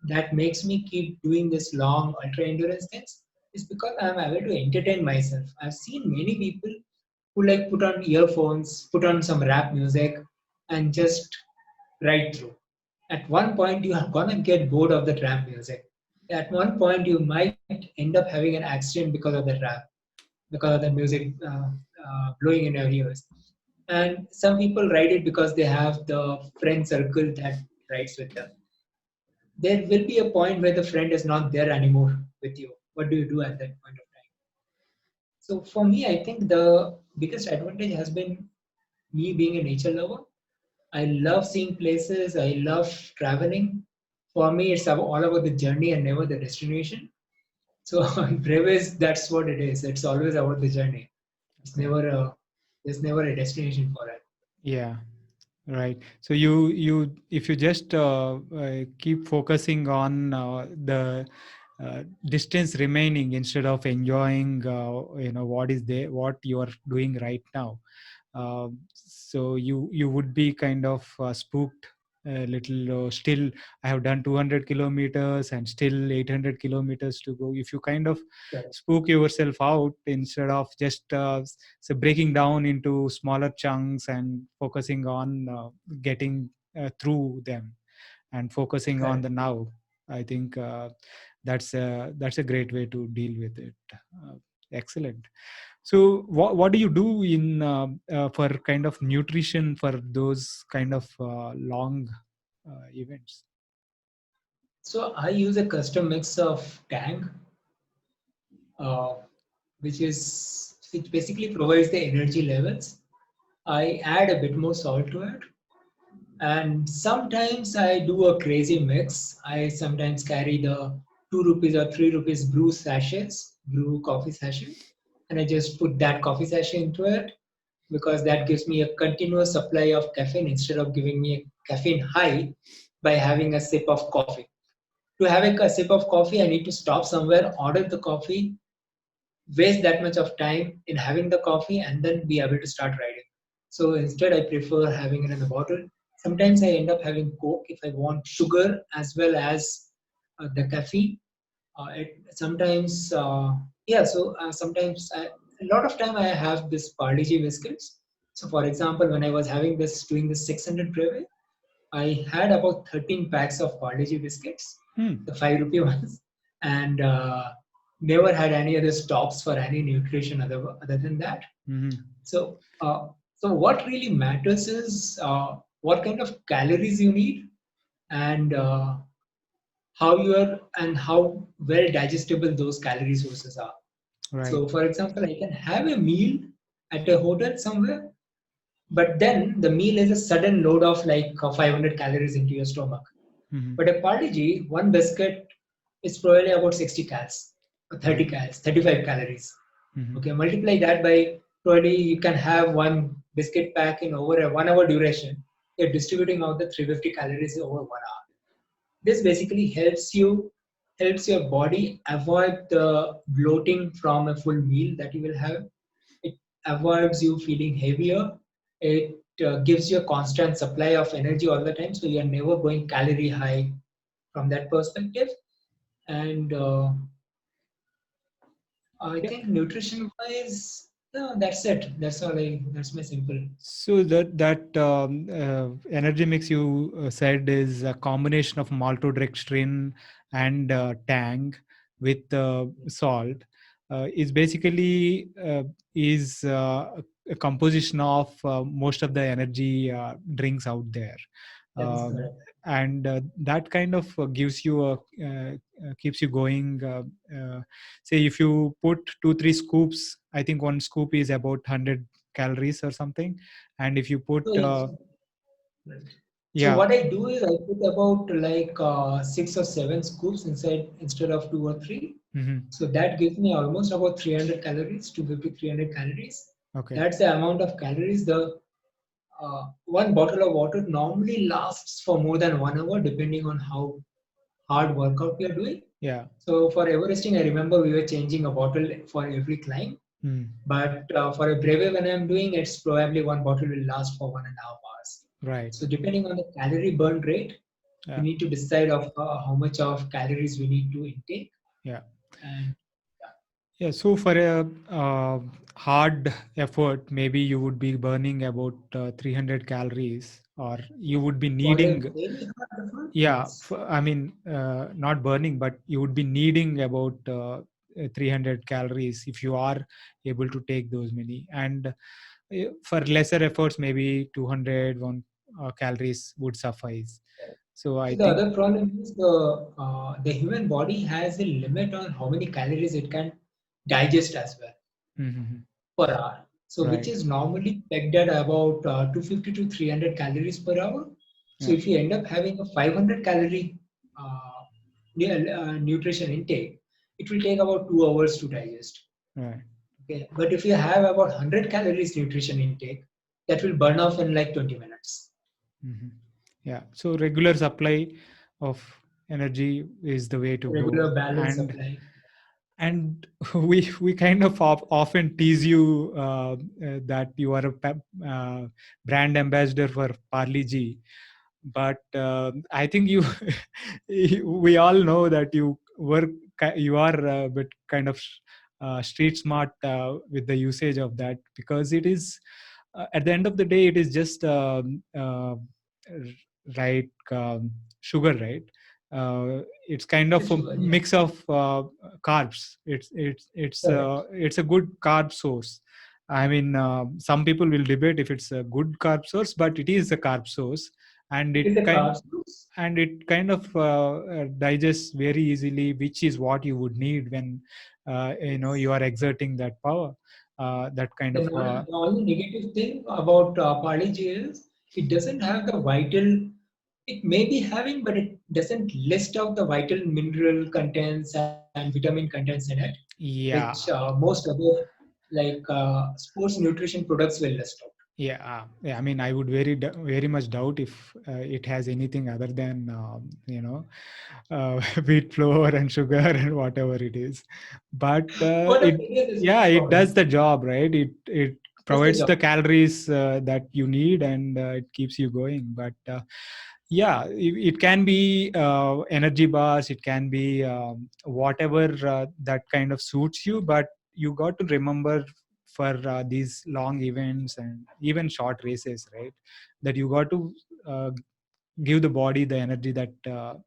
that makes me keep doing this long ultra endurance things is because I'm able to entertain myself. I've seen many people who like put on earphones, put on some rap music, and just ride through. At one point, you are gonna get bored of the rap music. At one point, you might end up having an accident because of the rap, because of the music blowing in your ears. And some people ride it because they have the friend circle that rides with them. There will be a point where the friend is not there anymore with you. What do you do at that point of time? So for me, I think the biggest advantage has been me being a nature lover. I love seeing places. I love traveling. For me, it's all about the journey and never the destination. So on Brevis, that's what it is. It's always about the journey. It's Okay. never a there's never a destination for it. Yeah. Right. So you if you just keep focusing on the distance remaining instead of enjoying what is there, what you are doing right now, so you would be kind of spooked a little. Still, I have done 200 kilometers and still 800 kilometers to go. If you kind of Correct. spook yourself out instead of just so breaking down into smaller chunks and focusing on getting through them, and focusing on Correct. the now. I think that's a great way to deal with it. uh, Excellent. So what do you do in for kind of nutrition for those kind of long events? So I use a custom mix of Tang, uh, which basically provides the energy levels. I add a bit more salt to it, and sometimes I do a crazy mix. I sometimes carry the 2 rupees or 3 rupees brew coffee sachet, and I just put that coffee sachet into it because that gives me a continuous supply of caffeine instead of giving me a caffeine high by having a sip of coffee. To have a sip of coffee, I need to stop somewhere, order the coffee, waste that much of time in having the coffee, and then be able to start writing. So instead, I prefer having it in a bottle. Sometimes I end up having Coke if I want sugar as well as the caffeine. Sometimes a lot of time I have this Parle-G biscuits. So for example, when I was doing this 600 breve, I had about 13 packs of Parle-G biscuits, Hmm. the 5 rupee ones, and never had any other stops for any nutrition other than that. Hmm. So, so what really matters is what kind of calories you need and how well digestible those calorie sources are. Right. So, for example, I can have a meal at a hotel somewhere, but then the meal is a sudden load of like 500 calories into your stomach. Hmm. But a Parle-G, one biscuit is probably about 60 calories, or 30 Right. calories, 35 calories. Hmm. Okay, multiply that by probably you can have one biscuit pack in over a 1 hour duration. You're distributing out the 350 calories over 1 hour. This basically helps your body avoid the bloating from a full meal that you will have. It avoids you feeling heavier. It gives you a constant supply of energy all the time, so you are never going calorie high from that perspective. And I Yeah. think nutrition wise, no, that's it. That's my simple. So that energy mix you said is a combination of maltodextrin and tang with salt. Is basically a composition of most of the energy drinks out there. That is Um, correct. and that kind of gives you keeps you going. Say if you put 2 3 scoops, I think one scoop is about 100 calories or something, and if you put So, it's, right. So yeah. what I do is I put about like 6 or 7 scoops inside instead of two or three. Hmm. So that gives me almost about 300 calories, 250, 300 calories. Okay. That's the amount of calories. The one bottle of water normally lasts for more than 1 hour, depending on how hard workout we are doing. Yeah. So for Everesting, I remember we were changing a bottle for every climb. Mm. But for a breve, when I'm doing, it's probably one bottle will last for 1.5 hours. Right. So depending on the calorie burn rate, we Yeah. need to decide of how much of calories we need to intake. Yeah. And Yeah. So for a hard effort, maybe you would be burning about 300 calories, or you would be for a needing. very hard effort, Yeah. yes. I mean, not burning, but you would be needing about 300 calories if you are able to take those many. And for lesser efforts, maybe 200 calories would suffice. So I So the think. other problem is the human body has a limit on how many calories it can digest as well Mhm. per hour. So which Right. is normally pegged at about 250 to 300 calories per hour. So Yeah. if you end up having a 500 calorie nutrition intake, it will take about 2 hours to digest. Right. Okay, but if you have about 100 calories nutrition intake, that will burn off in like 20 minutes. Mhm. Yeah. So regular supply of energy is the way to go. Regular balance and supply. and we kind of often tease you that you are a brand ambassador for Parle-G, but I think you we all know that you are a bit kind of street smart with the usage of that, because it is at the end of the day it is just right sugar, right? It's kind of a Sugar, yeah. mix of carbs. Correct. It's a good carb source. I mean, some people will debate if it's a good carb source, but it is a carb source, and It is a carbs. it kind of digests very easily, which is what you would need when you are exerting that power, that kind of The only negative thing about Parle-G is it doesn't have the vital. It may be having, but it doesn't list out the vital mineral contents and vitamin contents in it, which yeah. most other sports nutrition products will list out. Yeah, I mean, I would very much doubt if it has anything other than wheat flour and sugar and whatever it is. But Whatever it is yeah, no it problem. does the job, right? It That's the provides job. the calories that you need, and it keeps you going. But yeah, it can be energy bars. It can be whatever that kind of suits you. But you got to remember for these long events and even short races, right? That you got to uh, give the body the energy that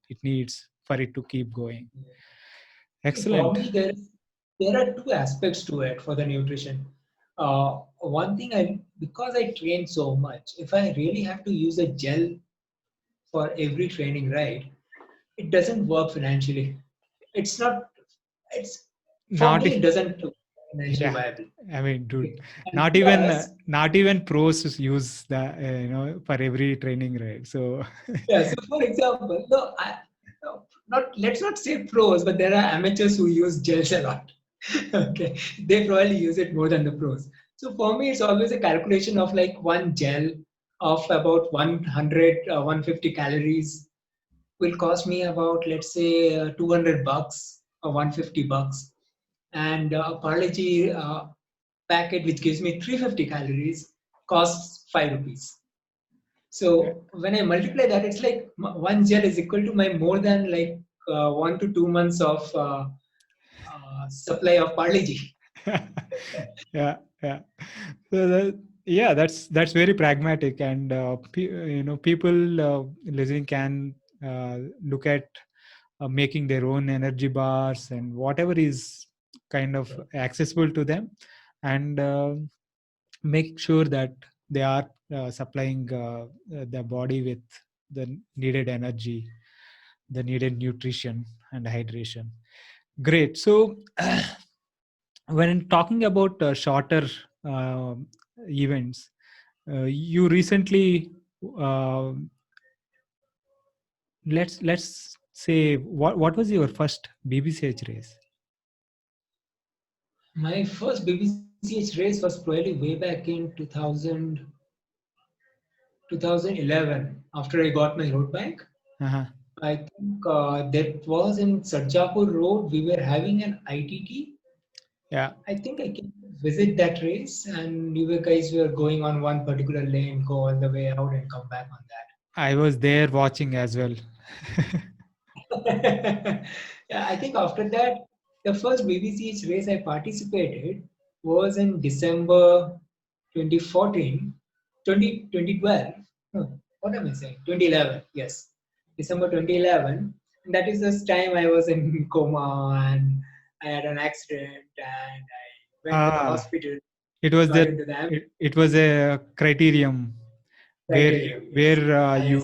it needs for it to keep going. See, for Excellent. me, there are two aspects to it for the nutrition. One thing, because I train so much, if I really have to use a gel for every training, right, it doesn't work financially. It's not. It's for Not me. It e- doesn't financially yeah, viable. I mean, dude, Okay. And plus, not even pros use the for every training, right? So yeah. So, for example, no, not let's not say pros, but there are amateurs who use gels a lot. Okay, they probably use it more than the pros. So for me, it's always a calculation of like one gel of about 100, 150 calories will cost me about let's say $200 or $150, and a Parle-G packet which gives me 350 calories costs ₹5. So when I multiply that, it's like one gel is equal to my more than like 1 to 2 months of supply of Parle-G. yeah. So yeah, that's very pragmatic, and people listening can look at making their own energy bars and whatever is kind of accessible to them, and make sure that they are supplying the body with the needed energy, the needed nutrition and hydration. Great. So when talking about shorter uh, events, you recently uh, let's say what was your first BBCH race? My first BBCH race was probably way back in 2011 after I got my road bike. Uh-huh. I think that was in Sarjapur Road. We were having an ITT. Yeah, I think I can visit that race, and you guys were going on one particular lane, go all the way out, and come back on I was there watching as well. that. Yeah, I think after that, the first BBCH race I participated was in December 2014, 2012. No, what am I saying? 2011. Yes, December 2011. And that is this time I was in coma and I had an accident and I went to the Ah, hospital, it was got the into the it was a criterium criteria. Yes, where I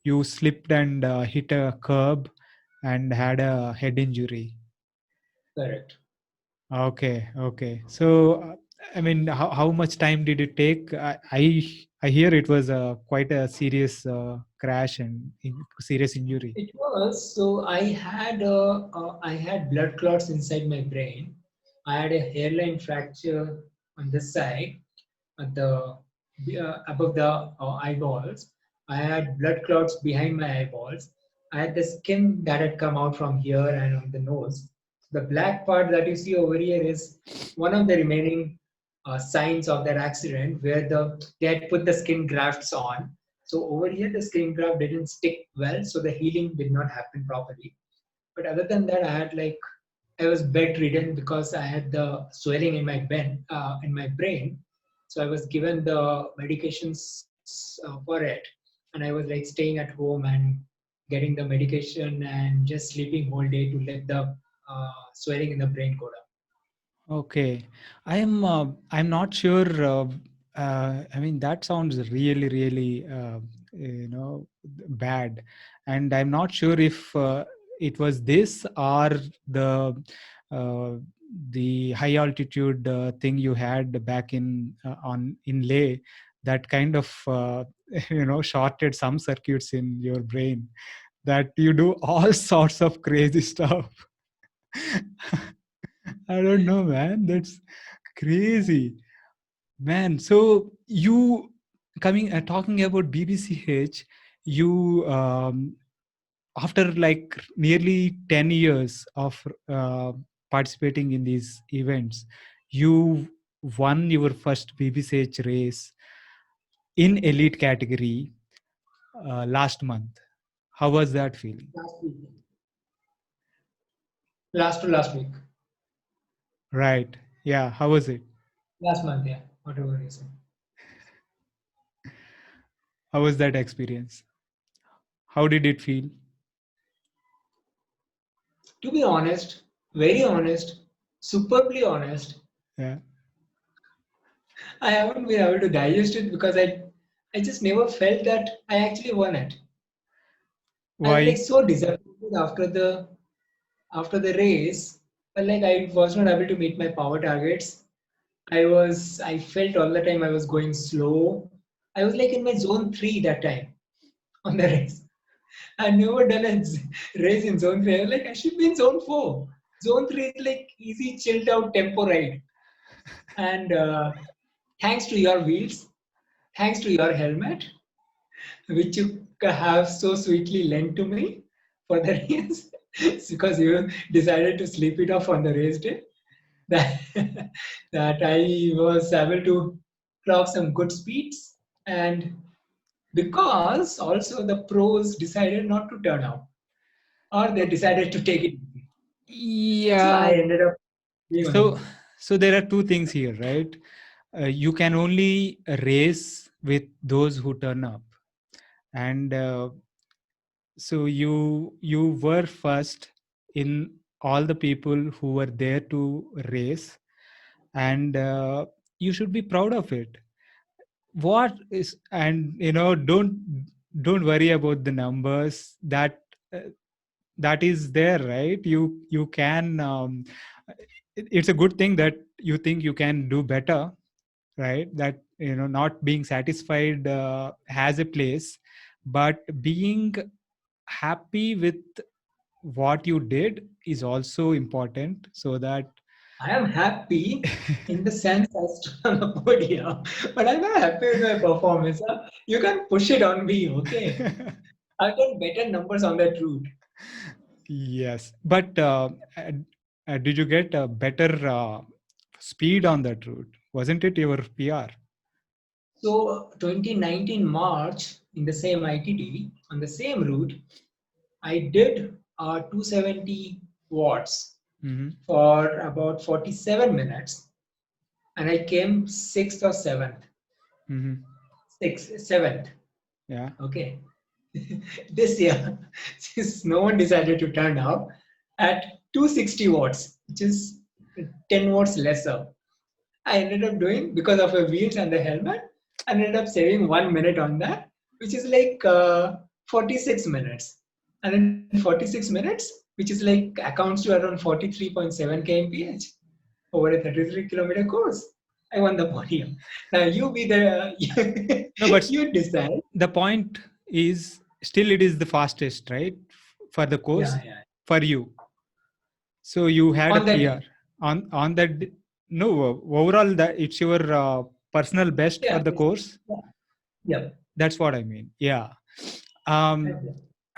you slipped and hit a curb and had a head injury. correct. Okay. So, I mean, how much time did it take? I hear it was quite a serious crash and serious injury. It was so I had blood clots inside my brain. I had a hairline fracture on this side at the above the eyeballs. I had blood clots behind my eyeballs. I had the skin that had come out from here and on the nose. The black part that you see over here is one of the remaining signs of that accident, where they had put the skin grafts on. So over here, the skin graft didn't stick well, so the healing did not happen properly. But other than that, I was bedridden because I had the swelling in in my brain. So I was given the medications for it, and I was like staying at home and getting the medication and just sleeping whole day to let the swelling in the brain go down. Okay, I'm not sure. I mean, that sounds really, really, bad, and I'm not sure if it was this or the uh, the high altitude thing you had back in Leh that kind of shorted some circuits in your brain that you do all sorts of crazy stuff. I don't know, man. That's crazy, man. So you coming talking about BBCH, you after like nearly 10 years of participating in these events, you won your first BBCH race in elite category last month. How was that feeling? Last week, last to last week, Right. Yeah. How was it? last month, yeah, whatever you say. How was that experience? How did it feel? To be honest, very honest, superbly honest, Yeah. I haven't been able to digest it because I just never felt that I actually won it. I was like Why? so disappointed after the race. But like I was not able to meet my power targets. I felt all the time I was going slow. I was like in my zone three that time on the race. I've never done a race in zone three. I was like I should be in zone four. Zone three is like easy, chilled out tempo ride. And thanks to your wheels, thanks to your helmet, which you have so sweetly lent to me for the race, it's because you decided to sleep it off on the race day, that, that I was able to clock some good speeds. And because also the pros decided not to turn out, or they decided to take it easy. So I Yeah. ended up being on the So, pole. so there are two things here, right? You can only race with those who turn up, and so you were first in all the people who were there to race, and you should be proud of it. What is, and don't worry about the numbers uh, that is there, right? You can it's a good thing that you think you can do better, right? That not being satisfied has a place, but being happy with what you did is also important, so that I am happy in the sense I stood on the podium, but I'm not happy with my performance. Huh? You can push it on me, okay? I've done better numbers on that route. yes, but did you get a better speed on that route? Wasn't it your PR? So 2019 March in the same ITD on the same route, I did 270 watts Mm-hmm. for about 47 minutes, and I came sixth or seventh. Mm-hmm. Sixth, seventh. Yeah. Okay. This year, since no one decided to turn up at 260 watts, which is 10 watts lesser, I ended up doing because of the wheels and the helmet. I ended up saving 1 minute on that, which is like 46 minutes. And in 46 minutes, which is like accounts to around 43.7 kmph over a 33-kilometer course, I won the podium. Now you be the No, but you decide. the point is still it is the fastest, right? For the course, Yeah, yeah. for you. So you had a On that PR day. on that. No, overall that it's your personal best for Yeah. the course. Yeah. Yeah. That's what I mean. Yeah. Um.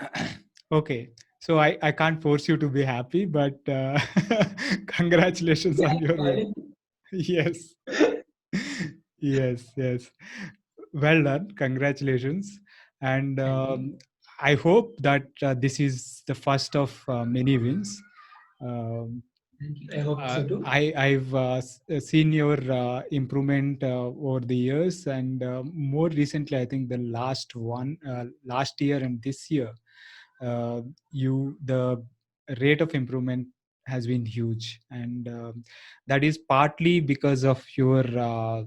Right. Okay. So I can't force you to be happy, but congratulations Yeah, on your win. smiling. Yes. Yes. Yes. Well done. Congratulations. And Thank you. I hope that this is the first of many wins. Um, Thank you. I hope so too. I've seen your improvement over the years, and more recently, I think the last year and this year, the rate of improvement has been huge, and that is partly because of your uh,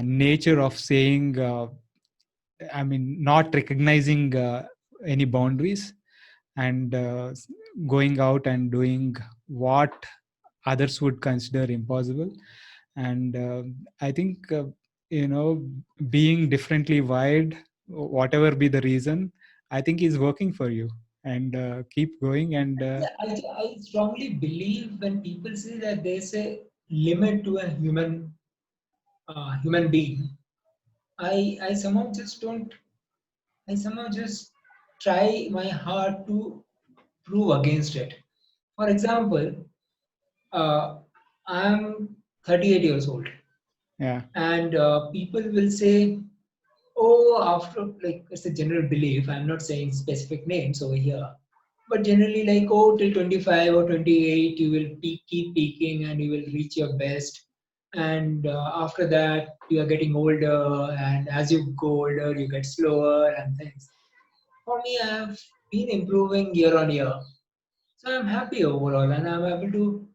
nature of saying, not recognizing any boundaries, and going out and doing what others would consider impossible. And I think being differently wired, whatever be the reason, I think is working for you. And keep going. And Yeah, I strongly believe when people say that there's a limit to a human being, I somehow just don't. I somehow just try my hard to prove against it. For example, uh, I'm 38 years old, yeah. and people will say, "Oh, after like it's a general belief. I'm not saying specific names over here, but generally like, oh, till 25 or 28, you will keep peaking and you will reach your best. And after that, you are getting older, and as you go older, you get slower and things." For me, I have been improving year on year. So I'm happy overall, and I'm able to.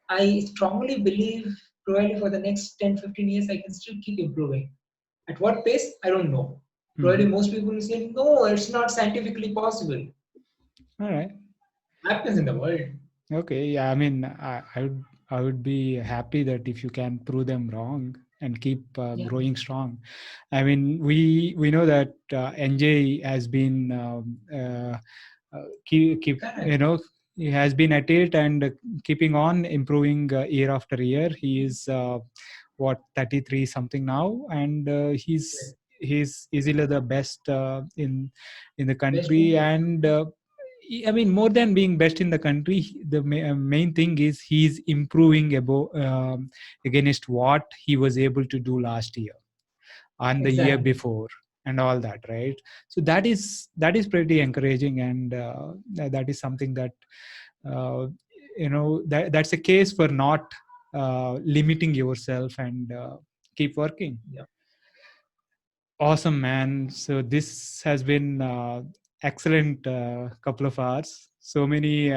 I strongly believe probably for the next 10, 15 years, I can still keep improving. At what pace? I don't know. Probably Mhm. most people will say, no, it's not scientifically possible. All right. Happens in the world. Okay. Yeah. I would be happy that if you can prove them wrong and keep Yeah, growing strong. I mean, we know that NJ has been keep correct. he has been at it and keeping on improving year after year. He is what, 33 something now, and he's easily the best in the Best in country. the And I mean, more than being best in the country, the main thing is he's improving above, against what he was able to do last year and the year exactly. before, and all that, right? So that is pretty encouraging, and that is something that uh, that's a case for not limiting yourself, and keep working. Yeah. Awesome, man. So this has been excellent couple of hours. So many,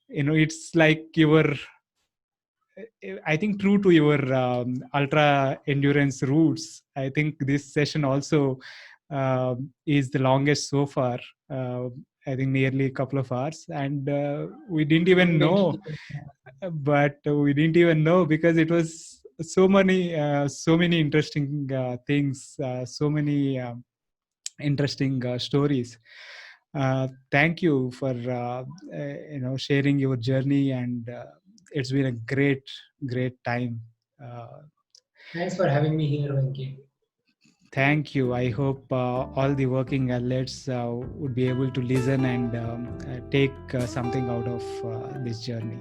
it's like you were, I think, true to your ultra endurance roots. I think this session also is the longest so far. Uh, I think nearly a couple of hours, and we didn't even Don't mention know. But we didn't even know, because it was so many interesting things, so many interesting stories. Thank you for sharing your journey, and it's been a great time. uh, Thanks for having me here, Venki. Thank you. I hope all the working athletes would be able to listen and take something out of this journey.